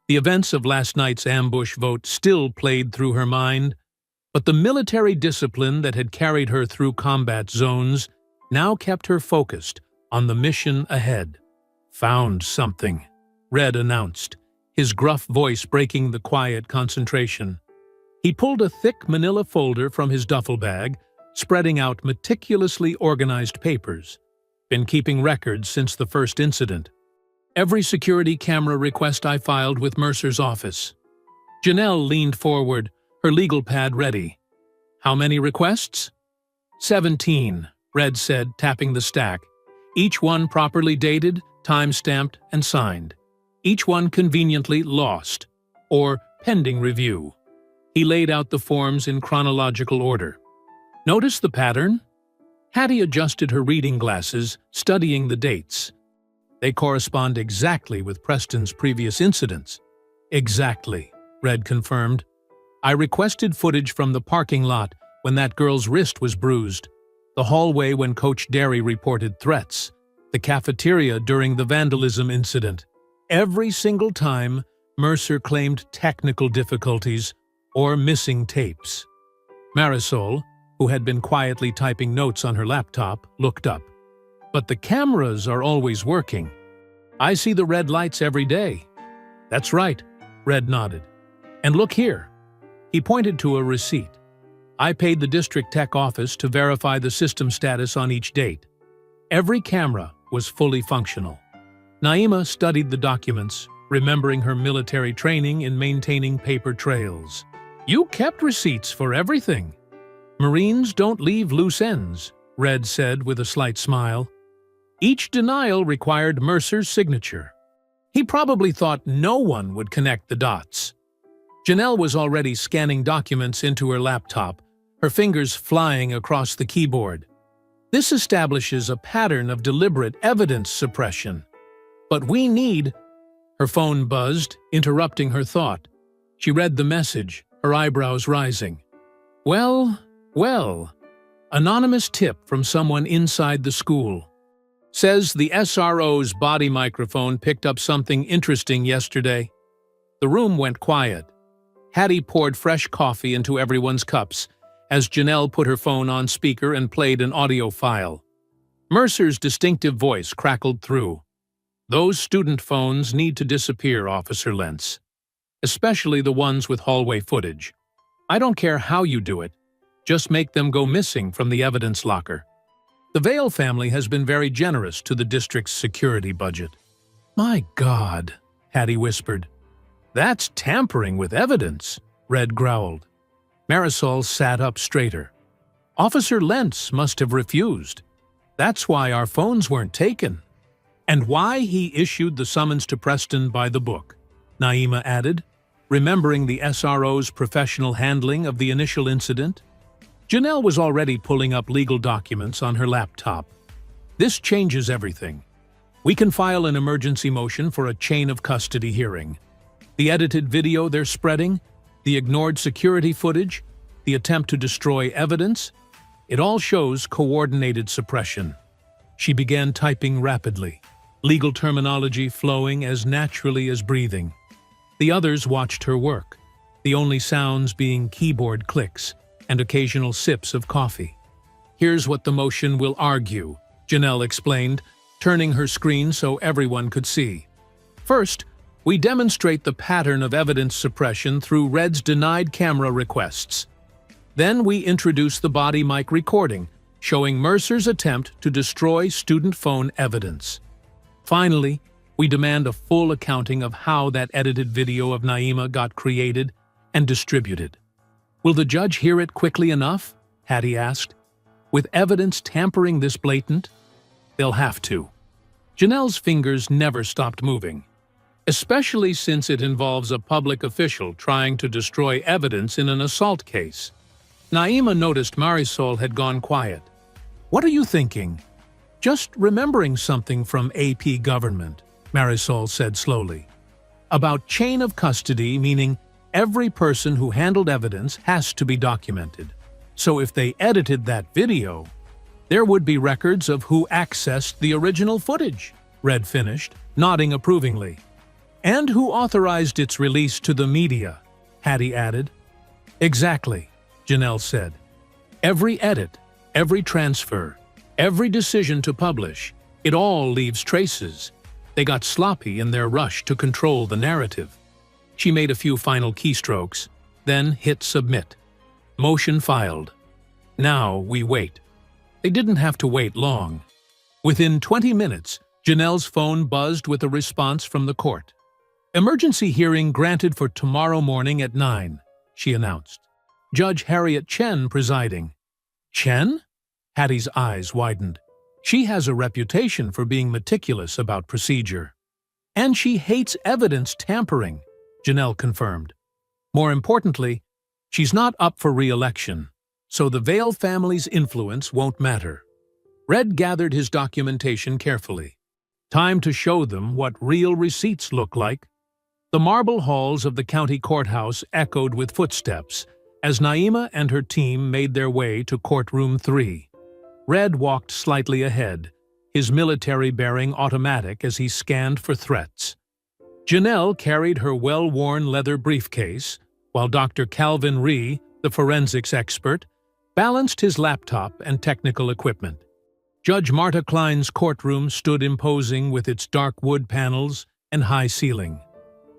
The events of last night's ambush vote still played through her mind, but the military discipline that had carried her through combat zones now kept her focused on the mission ahead. "Found something," Red announced, his gruff voice breaking the quiet concentration. He pulled a thick manila folder from his duffel bag, spreading out meticulously organized papers. "Been keeping records since the first incident. Every security camera request I filed with Mercer's office." Janelle leaned forward, her legal pad ready. "How many requests?" 17, Red said, tapping the stack. Each one properly dated, time-stamped, and signed. Each one conveniently lost, or pending review. He laid out the forms in chronological order. "Notice the pattern?" Hattie adjusted her reading glasses, studying the dates. "They correspond exactly with Preston's previous incidents." "Exactly," Red confirmed. "I requested footage from the parking lot when that girl's wrist was bruised, the hallway when Coach Derry reported threats, the cafeteria during the vandalism incident. Every single time, Mercer claimed technical difficulties or missing tapes." Marisol, who had been quietly typing notes on her laptop, looked up. "But the cameras are always working. I see the red lights every day." "That's right," Red nodded. "And look here." He pointed to a receipt. "I paid the district tech office to verify the system status on each date. Every camera was fully functional." Naima studied the documents, remembering her military training in maintaining paper trails. "You kept receipts for everything." "Marines don't leave loose ends," Red said with a slight smile. "Each denial required Mercer's signature. He probably thought no one would connect the dots." Janelle was already scanning documents into her laptop, her fingers flying across the keyboard. "This establishes a pattern of deliberate evidence suppression. But we need—" Her phone buzzed, interrupting her thought. She read the message, her eyebrows rising. Well, anonymous tip from someone inside the school. Says the SRO's body microphone picked up something interesting yesterday. The room went quiet. Hattie poured fresh coffee into everyone's cups as Janelle put her phone on speaker and played an audio file. Mercer's distinctive voice crackled through. "Those student phones need to disappear, Officer Lentz. Especially the ones with hallway footage. I don't care how you do it. Just make them go missing from the evidence locker." The Vale family has been very generous to the district's security budget. "My God," Hattie whispered. "That's tampering with evidence," Red growled. Marisol sat up straighter. "Officer Lentz must have refused. That's why our phones weren't taken. And why he issued the summons to Preston by the book," Naima added, remembering the SRO's professional handling of the initial incident. Janelle was already pulling up legal documents on her laptop. "This changes everything. We can file an emergency motion for a chain of custody hearing. The edited video they're spreading, the ignored security footage, the attempt to destroy evidence, it all shows coordinated suppression." She began typing rapidly, legal terminology flowing as naturally as breathing. The others watched her work, the only sounds being keyboard clicks and occasional sips of coffee. "Here's what the motion will argue," Janelle explained, turning her screen so everyone could see. "First, we demonstrate the pattern of evidence suppression through Red's denied camera requests. Then we introduce the body mic recording, showing Mercer's attempt to destroy student phone evidence. Finally, we demand a full accounting of how that edited video of Naima got created and distributed." "Will the judge hear it quickly enough?" Hattie asked. "With evidence tampering this blatant?" "They'll have to." Janelle's fingers never stopped moving, especially since it involves a public official trying to destroy evidence in an assault case. Naima noticed Marisol had gone quiet. "What are you thinking?" "Just remembering something from AP government," Marisol said slowly. about chain of custody, meaning every person who handled evidence has to be documented. So if they edited that video, there would be records of who accessed the original footage, Red finished, nodding approvingly. And who authorized its release to the media, Hattie added. Exactly, Janelle said. Every edit, every transfer, every decision to publish, it all leaves traces. They got sloppy in their rush to control the narrative. She made a few final keystrokes, then hit submit. Motion filed. Now we wait. They didn't have to wait long. Within 20 minutes, Janelle's phone buzzed with a response from the court. Emergency hearing granted for tomorrow morning at 9, she announced. Judge Harriet Chen presiding. Chen? Hattie's eyes widened. She has a reputation for being meticulous about procedure. And she hates evidence tampering, Janelle confirmed. More importantly, she's not up for re-election, so the Vail family's influence won't matter. Red gathered his documentation carefully. Time to show them what real receipts look like. The marble halls of the county courthouse echoed with footsteps as Naima and her team made their way to courtroom 3. Red walked slightly ahead, his military bearing automatic as he scanned for threats. Janelle carried her well-worn leather briefcase, while Dr. Calvin Rhee, the forensics expert, balanced his laptop and technical equipment. Judge Marta Klein's courtroom stood imposing with its dark wood panels and high ceiling.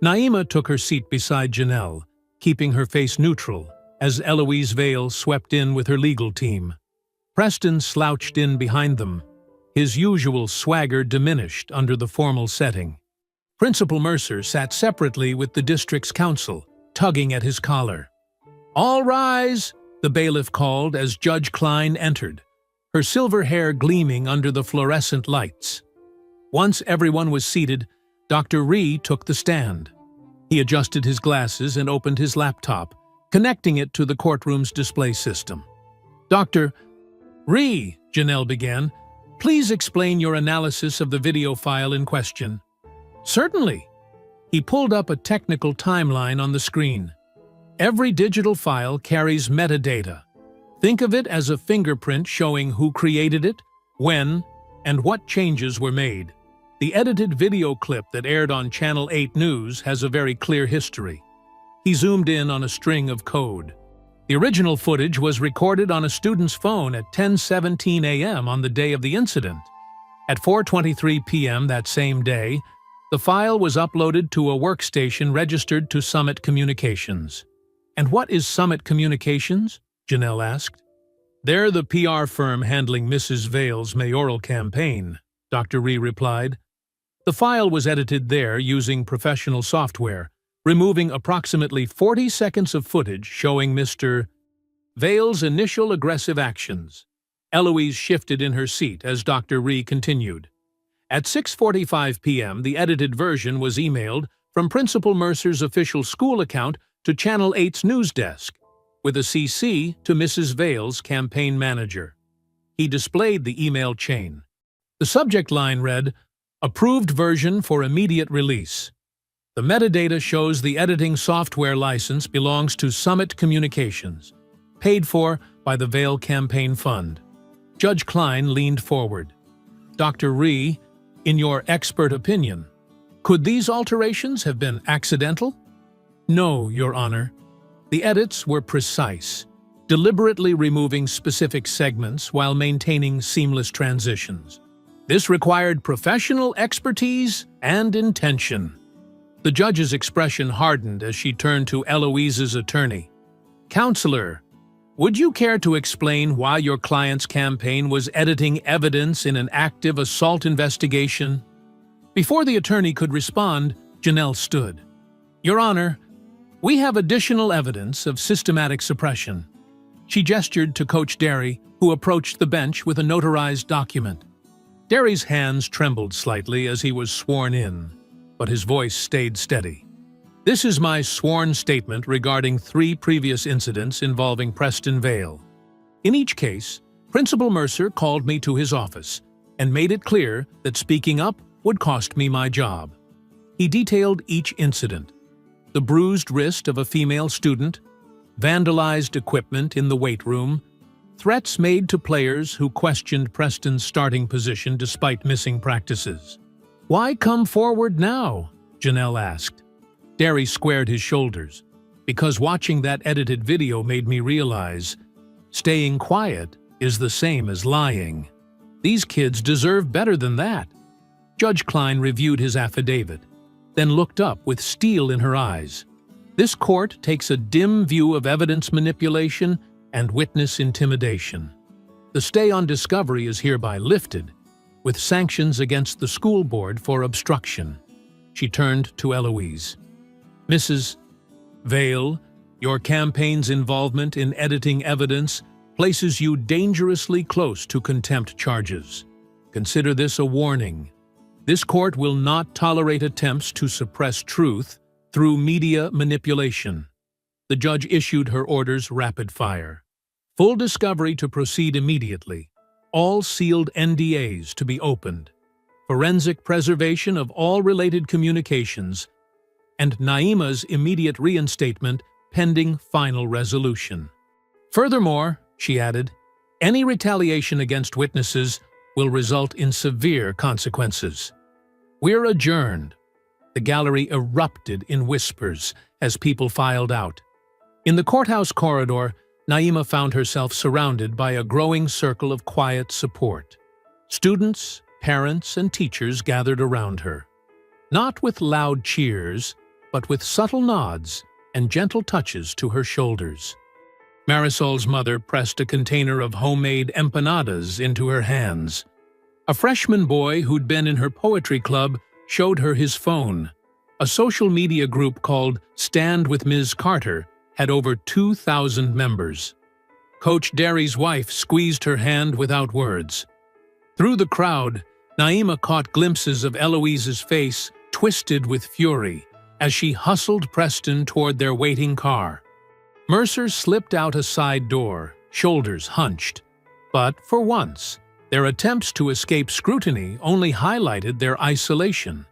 Naima took her seat beside Janelle, keeping her face neutral, as Eloise Vail swept in with her legal team. Preston slouched in behind them, his usual swagger diminished under the formal setting. Principal Mercer sat separately with the district's counsel, tugging at his collar. "All rise," the bailiff called as Judge Klein entered, her silver hair gleaming under the fluorescent lights. Once everyone was seated, Dr. Rhee took the stand. He adjusted his glasses and opened his laptop, connecting it to the courtroom's display system. "Dr. Rhee," Janelle began, "please explain your analysis of the video file in question." "Certainly." He pulled up a technical timeline on the screen. Every digital file carries metadata. Think of it as a fingerprint showing who created it, when, and what changes were made. The edited video clip that aired on Channel 8 News has a very clear history. He zoomed in on a string of code. The original footage was recorded on a student's phone at 10:17 a.m. on the day of the incident. At 4:23 p.m. that same day, the file was uploaded to a workstation registered to Summit Communications. "And what is Summit Communications?" Janelle asked. "They're the PR firm handling Mrs. Vail's mayoral campaign," Dr. Rhee replied. The file was edited there using professional software, removing approximately 40 seconds of footage showing Mr. Vail's initial aggressive actions. Eloise shifted in her seat as Dr. Rhee continued. At 6:45 p.m., the edited version was emailed from Principal Mercer's official school account to Channel 8's news desk, with a CC to Mrs. Vail's campaign manager. He displayed the email chain. The subject line read, "Approved version for immediate release." The metadata shows the editing software license belongs to Summit Communications, paid for by the Vail Campaign Fund. Judge Klein leaned forward. "Dr. Rhee, in your expert opinion, could these alterations have been accidental?" "No, Your Honor. The edits were precise, deliberately removing specific segments while maintaining seamless transitions. This required professional expertise and intention." The judge's expression hardened as she turned to Eloise's attorney. "Counselor, would you care to explain why your client's campaign was editing evidence in an active assault investigation?" Before the attorney could respond, Janelle stood. "Your Honor, we have additional evidence of systematic suppression." She gestured to Coach Derry, who approached the bench with a notarized document. Derry's hands trembled slightly as he was sworn in, but his voice stayed steady. "This is my sworn statement regarding 3 previous incidents involving Preston Vail. In each case, Principal Mercer called me to his office and made it clear that speaking up would cost me my job. He detailed each incident: the bruised wrist of a female student, vandalized equipment in the weight room, threats made to players who questioned Preston's starting position despite missing practices. "Why come forward now?" Janelle asked. Derry squared his shoulders. "Because watching that edited video made me realize staying quiet is the same as lying. These kids deserve better than that." Judge Klein reviewed his affidavit, then looked up with steel in her eyes. "This court takes a dim view of evidence manipulation and witness intimidation. The stay on discovery is hereby lifted, with sanctions against the school board for obstruction." She turned to Eloise. "Mrs. Vale, your campaign's involvement in editing evidence places you dangerously close to contempt charges. Consider this a warning. This court will not tolerate attempts to suppress truth through media manipulation." The judge issued her orders rapid fire. Full discovery to proceed immediately. All sealed NDAs to be opened. Forensic preservation of all related communications, and Naima's immediate reinstatement pending final resolution. "Furthermore," she added, "any retaliation against witnesses will result in severe consequences." "We're adjourned." The gallery erupted in whispers as people filed out. In the courthouse corridor, Naima found herself surrounded by a growing circle of quiet support. Students, parents, and teachers gathered around her. Not with loud cheers, but with subtle nods and gentle touches to her shoulders. Marisol's mother pressed a container of homemade empanadas into her hands. A freshman boy who'd been in her poetry club showed her his phone. A social media group called Stand with Ms. Carter had over 2,000 members. Coach Derry's wife squeezed her hand without words. Through the crowd, Naima caught glimpses of Eloise's face twisted with fury as she hustled Preston toward their waiting car. Mercer slipped out a side door, shoulders hunched. But for once, their attempts to escape scrutiny only highlighted their isolation.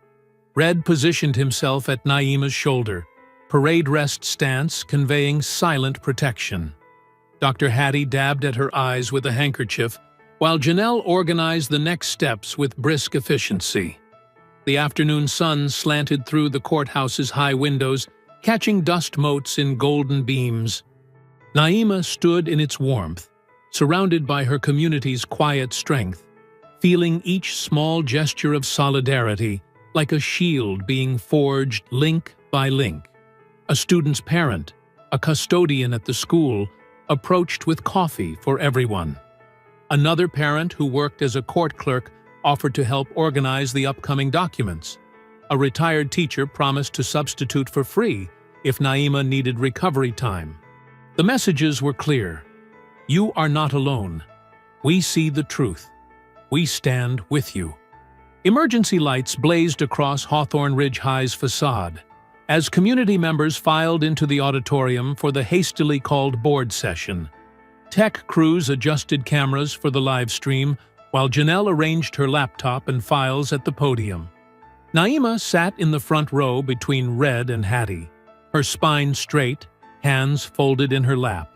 Red positioned himself at Naima's shoulder, parade rest stance conveying silent protection. Dr. Hattie dabbed at her eyes with a handkerchief, while Janelle organized the next steps with brisk efficiency. The afternoon sun slanted through the courthouse's high windows, catching dust motes in golden beams. Naima stood in its warmth, surrounded by her community's quiet strength, feeling each small gesture of solidarity like a shield being forged link by link. A student's parent, a custodian at the school, approached with coffee for everyone. Another parent who worked as a court clerk offered to help organize the upcoming documents. A retired teacher promised to substitute for free if Naima needed recovery time. The messages were clear. You are not alone. We see the truth. We stand with you. Emergency lights blazed across Hawthorne Ridge High's facade as community members filed into the auditorium for the hastily called board session. Tech crews adjusted cameras for the live stream, while Janelle arranged her laptop and files at the podium. Naima sat in the front row between Red and Hattie, her spine straight, hands folded in her lap.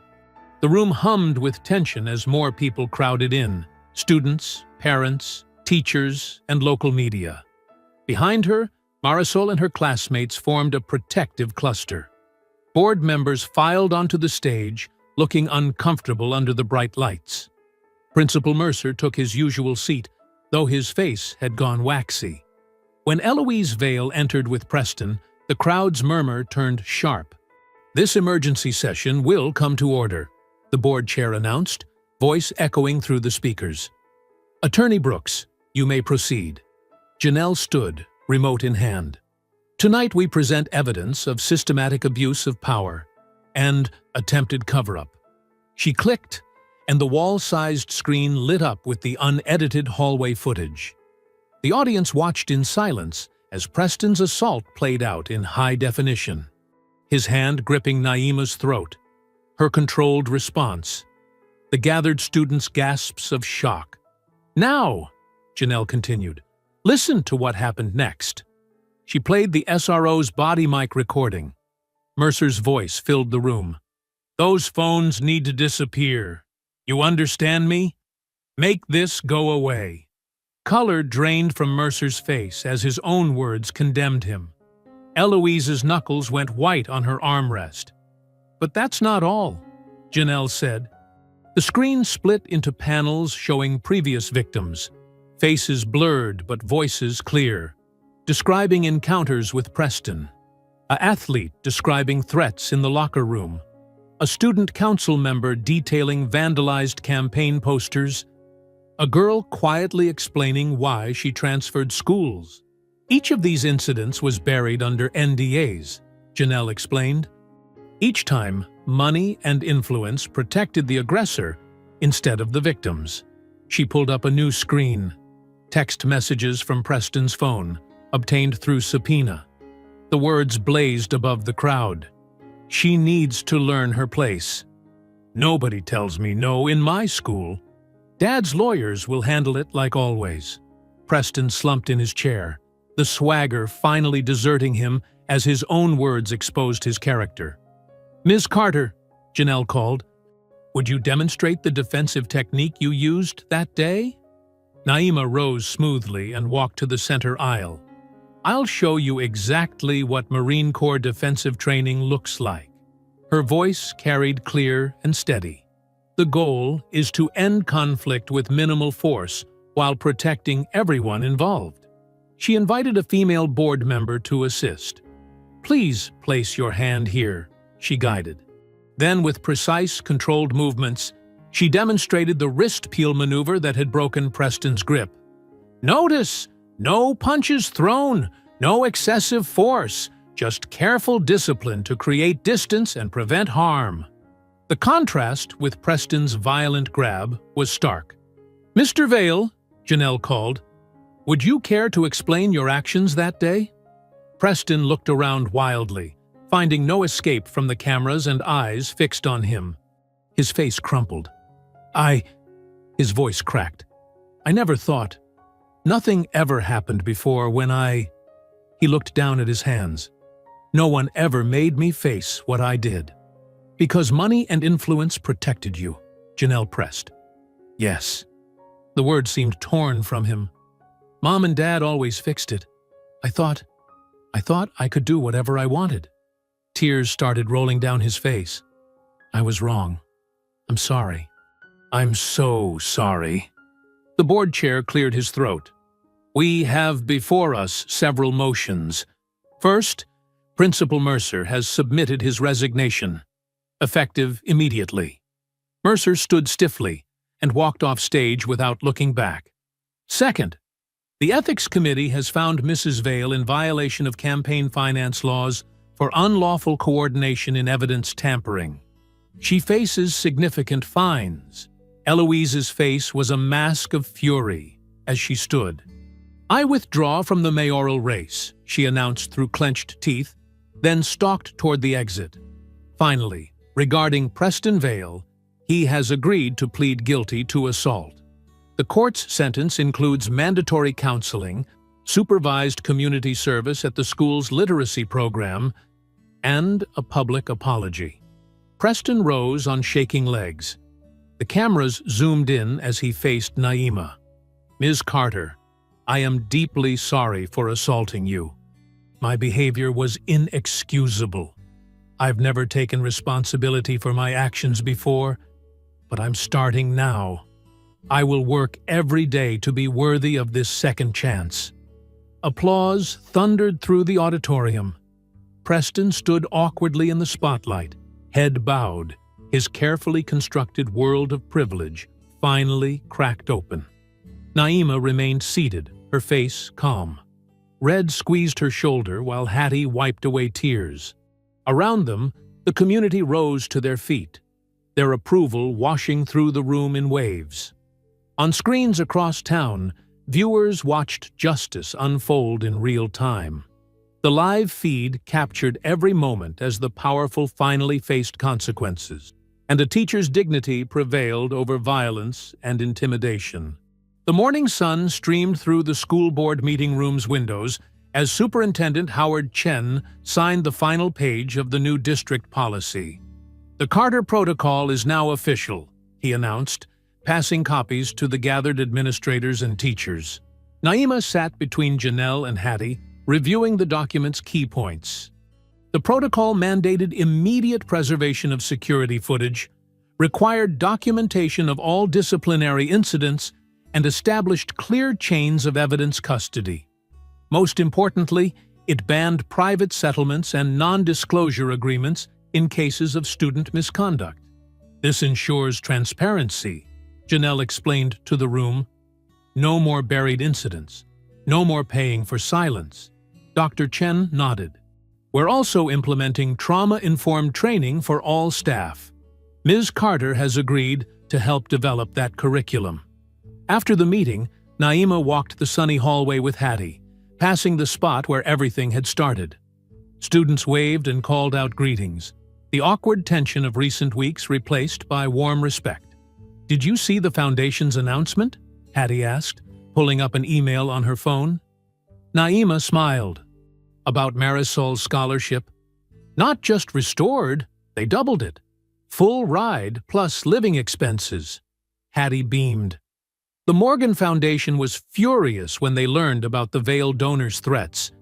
The room hummed with tension as more people crowded in: students, parents, teachers, and local media. Behind her, Marisol and her classmates formed a protective cluster. Board members filed onto the stage, looking uncomfortable under the bright lights. Principal Mercer took his usual seat, though his face had gone waxy. When Eloise Vale entered with Preston, the crowd's murmur turned sharp. "This emergency session will come to order," the board chair announced, voice echoing through the speakers. "Attorney Brooks, you may proceed." Janelle stood, remote in hand. "Tonight we present evidence of systematic abuse of power and attempted cover-up." She clicked, and the wall-sized screen lit up with the unedited hallway footage. The audience watched in silence as Preston's assault played out in high definition. His hand gripping Naima's throat. Her controlled response. The gathered students' gasps of shock. "Now," Janelle continued, "listen to what happened next." She played the SRO's body mic recording. Mercer's voice filled the room. "Those phones need to disappear. You understand me? Make this go away." Color drained from Mercer's face as his own words condemned him. Eloise's knuckles went white on her armrest. "But that's not all," Janelle said. The screen split into panels showing previous victims, faces blurred but voices clear, describing encounters with Preston. An athlete describing threats in the locker room. A student council member detailing vandalized campaign posters. A girl quietly explaining why she transferred schools. Each of these incidents was buried under NDAs, Janelle explained. Each time, money and influence protected the aggressor instead of the victims. She pulled up a new screen. Text messages from Preston's phone, obtained through subpoena. The words blazed above the crowd. "She needs to learn her place. Nobody tells me no in my school. Dad's lawyers will handle it like always." Preston slumped in his chair, the swagger finally deserting him as his own words exposed his character. "Ms. Carter," Janelle called, "would you demonstrate the defensive technique you used that day?" Naima rose smoothly and walked to the center aisle. "I'll show you exactly what Marine Corps defensive training looks like." Her voice carried clear and steady. "The goal is to end conflict with minimal force while protecting everyone involved." She invited a female board member to assist. "Please place your hand here," she guided. Then, with precise, controlled movements, she demonstrated the wrist peel maneuver that had broken Preston's grip. "Notice, no punches thrown, no excessive force, just careful discipline to create distance and prevent harm." The contrast with Preston's violent grab was stark. "Mr. Vale," Janelle called, "would you care to explain your actions that day?" Preston looked around wildly, finding no escape from the cameras and eyes fixed on him. His face crumpled. His voice cracked. "I never thought. Nothing ever happened before when He looked down at his hands. "No one ever made me face what I did." "Because money and influence protected you," Janelle pressed. "Yes." The word seemed torn from him. "Mom and Dad always fixed it. I thought I could do whatever I wanted." Tears started rolling down his face. "I was wrong. I'm sorry." "I'm so sorry." The board chair cleared his throat. "We have before us several motions. First, Principal Mercer has submitted his resignation, effective immediately." Mercer stood stiffly and walked off stage without looking back. "Second, the Ethics Committee has found Mrs. Vale in violation of campaign finance laws for unlawful coordination in evidence tampering. She faces significant fines." Eloise's face was a mask of fury as she stood. "I withdraw from the mayoral race," she announced through clenched teeth, then stalked toward the exit. Finally, regarding Preston Vale, he has agreed to plead guilty to assault. The court's sentence includes mandatory counseling, supervised community service at the school's literacy program, and a public apology. Preston rose on shaking legs. The cameras zoomed in as he faced Naima. "Ms. Carter, I am deeply sorry for assaulting you. My behavior was inexcusable. I've never taken responsibility for my actions before, but I'm starting now. I will work every day to be worthy of this second chance." Applause thundered through the auditorium. Preston stood awkwardly in the spotlight, head bowed, his carefully constructed world of privilege finally cracked open. Naima remained seated, her face calm. Red squeezed her shoulder while Hattie wiped away tears. Around them, the community rose to their feet, their approval washing through the room in waves. On screens across town, viewers watched justice unfold in real time. The live feed captured every moment as the powerful finally faced consequences, and a teacher's dignity prevailed over violence and intimidation. The morning sun streamed through the school board meeting room's windows as Superintendent Howard Chen signed the final page of the new district policy. "The Carter Protocol is now official," he announced, passing copies to the gathered administrators and teachers. Naima sat between Janelle and Hattie, reviewing the document's key points. The protocol mandated immediate preservation of security footage, required documentation of all disciplinary incidents, and established clear chains of evidence custody. Most importantly, it banned private settlements and non-disclosure agreements in cases of student misconduct. "This ensures transparency," Janelle explained to the room. "No more buried incidents. No more paying for silence." Dr. Chen nodded. "We're also implementing trauma-informed training for all staff. Ms. Carter has agreed to help develop that curriculum." After the meeting, Naima walked the sunny hallway with Hattie, passing the spot where everything had started. Students waved and called out greetings, the awkward tension of recent weeks replaced by warm respect. "Did you see the Foundation's announcement?" Hattie asked, pulling up an email on her phone. Naima smiled. "About Marisol's scholarship? Not just restored, they doubled it. Full ride plus living expenses." Hattie beamed. The Morgan Foundation was furious when they learned about the Vail donors' threats.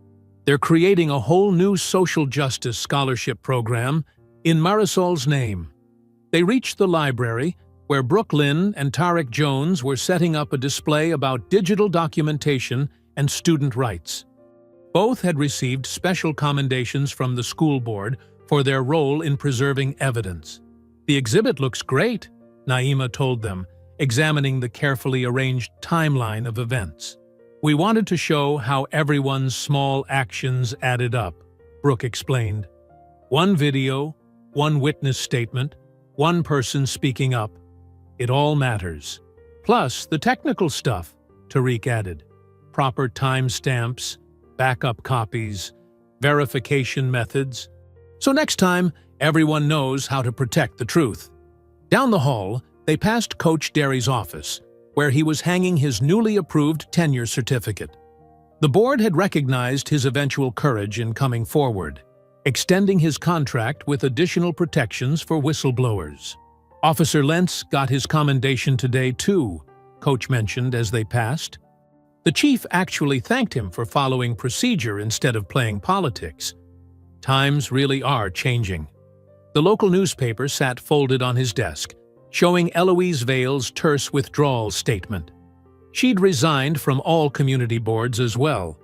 They're creating a whole new social justice scholarship program in Marisol's name. They reached the library, where Brooklyn and Tarek Jones were setting up a display about digital documentation and student rights. Both had received special commendations from the school board for their role in preserving evidence. "The exhibit looks great," Naima told them, examining the carefully arranged timeline of events. "We wanted to show how everyone's small actions added up," Brooke explained. "One video, one witness statement, one person speaking up. It all matters. Plus the technical stuff," Tariq added. "Proper timestamps, backup copies, verification methods. So next time, everyone knows how to protect the truth." Down the hall, they passed Coach Derry's office, where he was hanging his newly approved tenure certificate. The board had recognized his eventual courage in coming forward, extending his contract with additional protections for whistleblowers. "Officer Lentz got his commendation today, too," Coach mentioned as they passed. The chief actually thanked him for following procedure instead of playing politics. Times really are changing. The local newspaper sat folded on his desk, showing Eloise Vail's terse withdrawal statement. She'd resigned from all community boards as well,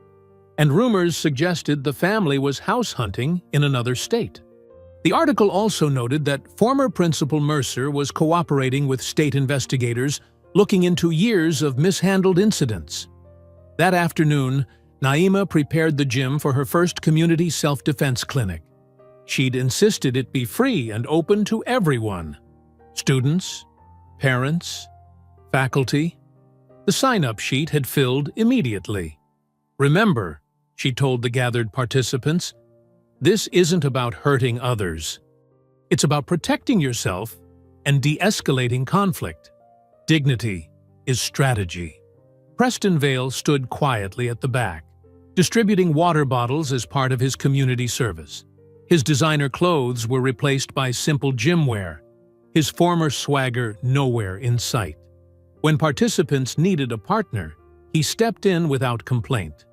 and rumors suggested the family was house hunting in another state. The article also noted that former Principal Mercer was cooperating with state investigators looking into years of mishandled incidents. That afternoon, Naima prepared the gym for her first community self-defense clinic. She'd insisted it be free and open to everyone. Students, parents, faculty. The sign-up sheet had filled immediately. "Remember," she told the gathered participants, "this isn't about hurting others. It's about protecting yourself and de-escalating conflict. Dignity is strategy." Preston Vail stood quietly at the back, distributing water bottles as part of his community service. His designer clothes were replaced by simple gym wear, his former swagger nowhere in sight. When participants needed a partner, he stepped in without complaint,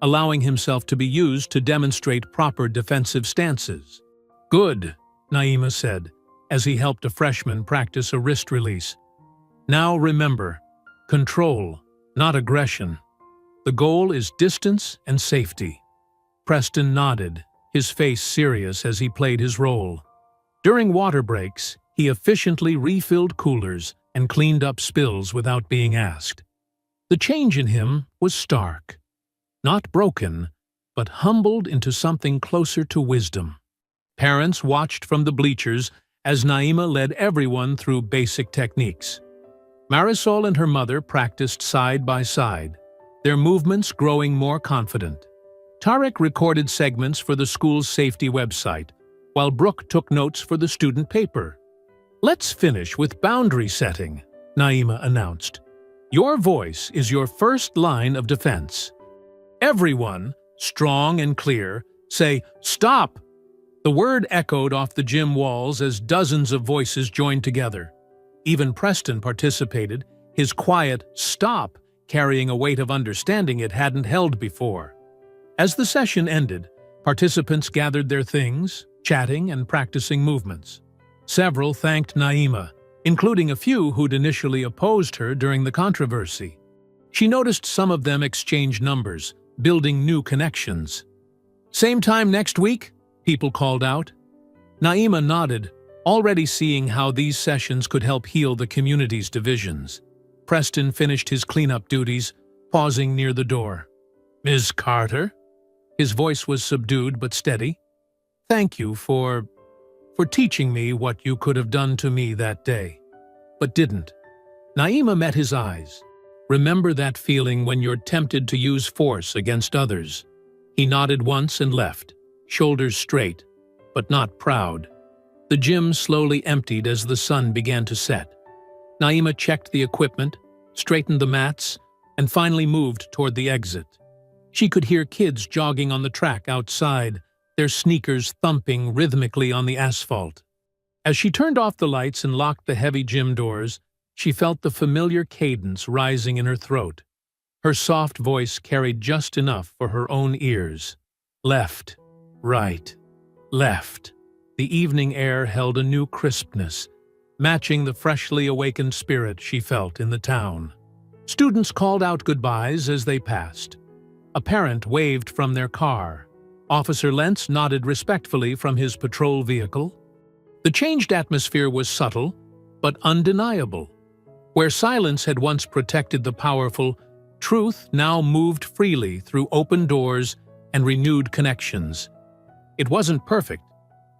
allowing himself to be used to demonstrate proper defensive stances. "Good," Naima said, as he helped a freshman practice a wrist release. "Now remember, control, not aggression. The goal is distance and safety." Preston nodded, his face serious as he played his role. During water breaks, he efficiently refilled coolers and cleaned up spills without being asked. The change in him was stark. Not broken, but humbled into something closer to wisdom. Parents watched from the bleachers as Naima led everyone through basic techniques. Marisol and her mother practiced side by side, their movements growing more confident. Tarek recorded segments for the school's safety website, while Brooke took notes for the student paper. "Let's finish with boundary setting," Naima announced. "Your voice is your first line of defense. Everyone, strong and clear, say, "Stop!" The word echoed off the gym walls as dozens of voices joined together. Even Preston participated, his quiet "stop" carrying a weight of understanding it hadn't held before. As the session ended, participants gathered their things, chatting and practicing movements. Several thanked Naima, including a few who'd initially opposed her during the controversy. She noticed some of them exchange numbers, building new connections. "Same time next week?" people called out. Naima nodded, already seeing how these sessions could help heal the community's divisions. Preston finished his cleanup duties, pausing near the door. "Ms. Carter?" His voice was subdued but steady. "Thank you for teaching me what you could have done to me that day, but didn't." Naima met his eyes. "Remember that feeling when you're tempted to use force against others?" He nodded once and left, shoulders straight, but not proud. The gym slowly emptied as the sun began to set. Naima checked the equipment, straightened the mats, and finally moved toward the exit. She could hear kids jogging on the track outside, their sneakers thumping rhythmically on the asphalt. As she turned off the lights and locked the heavy gym doors, she felt the familiar cadence rising in her throat. Her soft voice carried just enough for her own ears. Left, right, left. The evening air held a new crispness, matching the freshly awakened spirit she felt in the town. Students called out goodbyes as they passed. A parent waved from their car. Officer Lentz nodded respectfully from his patrol vehicle. The changed atmosphere was subtle, but undeniable. Where silence had once protected the powerful, truth now moved freely through open doors and renewed connections. It wasn't perfect.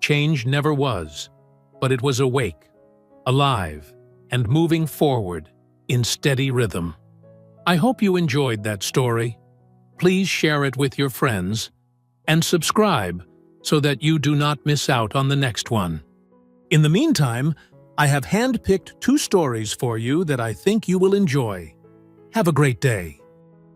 Change never was. But it was awake, alive, and moving forward in steady rhythm. I hope you enjoyed that story. Please share it with your friends and subscribe so that you do not miss out on the next one. In the meantime, I have handpicked 2 stories for you that I think you will enjoy. Have a great day.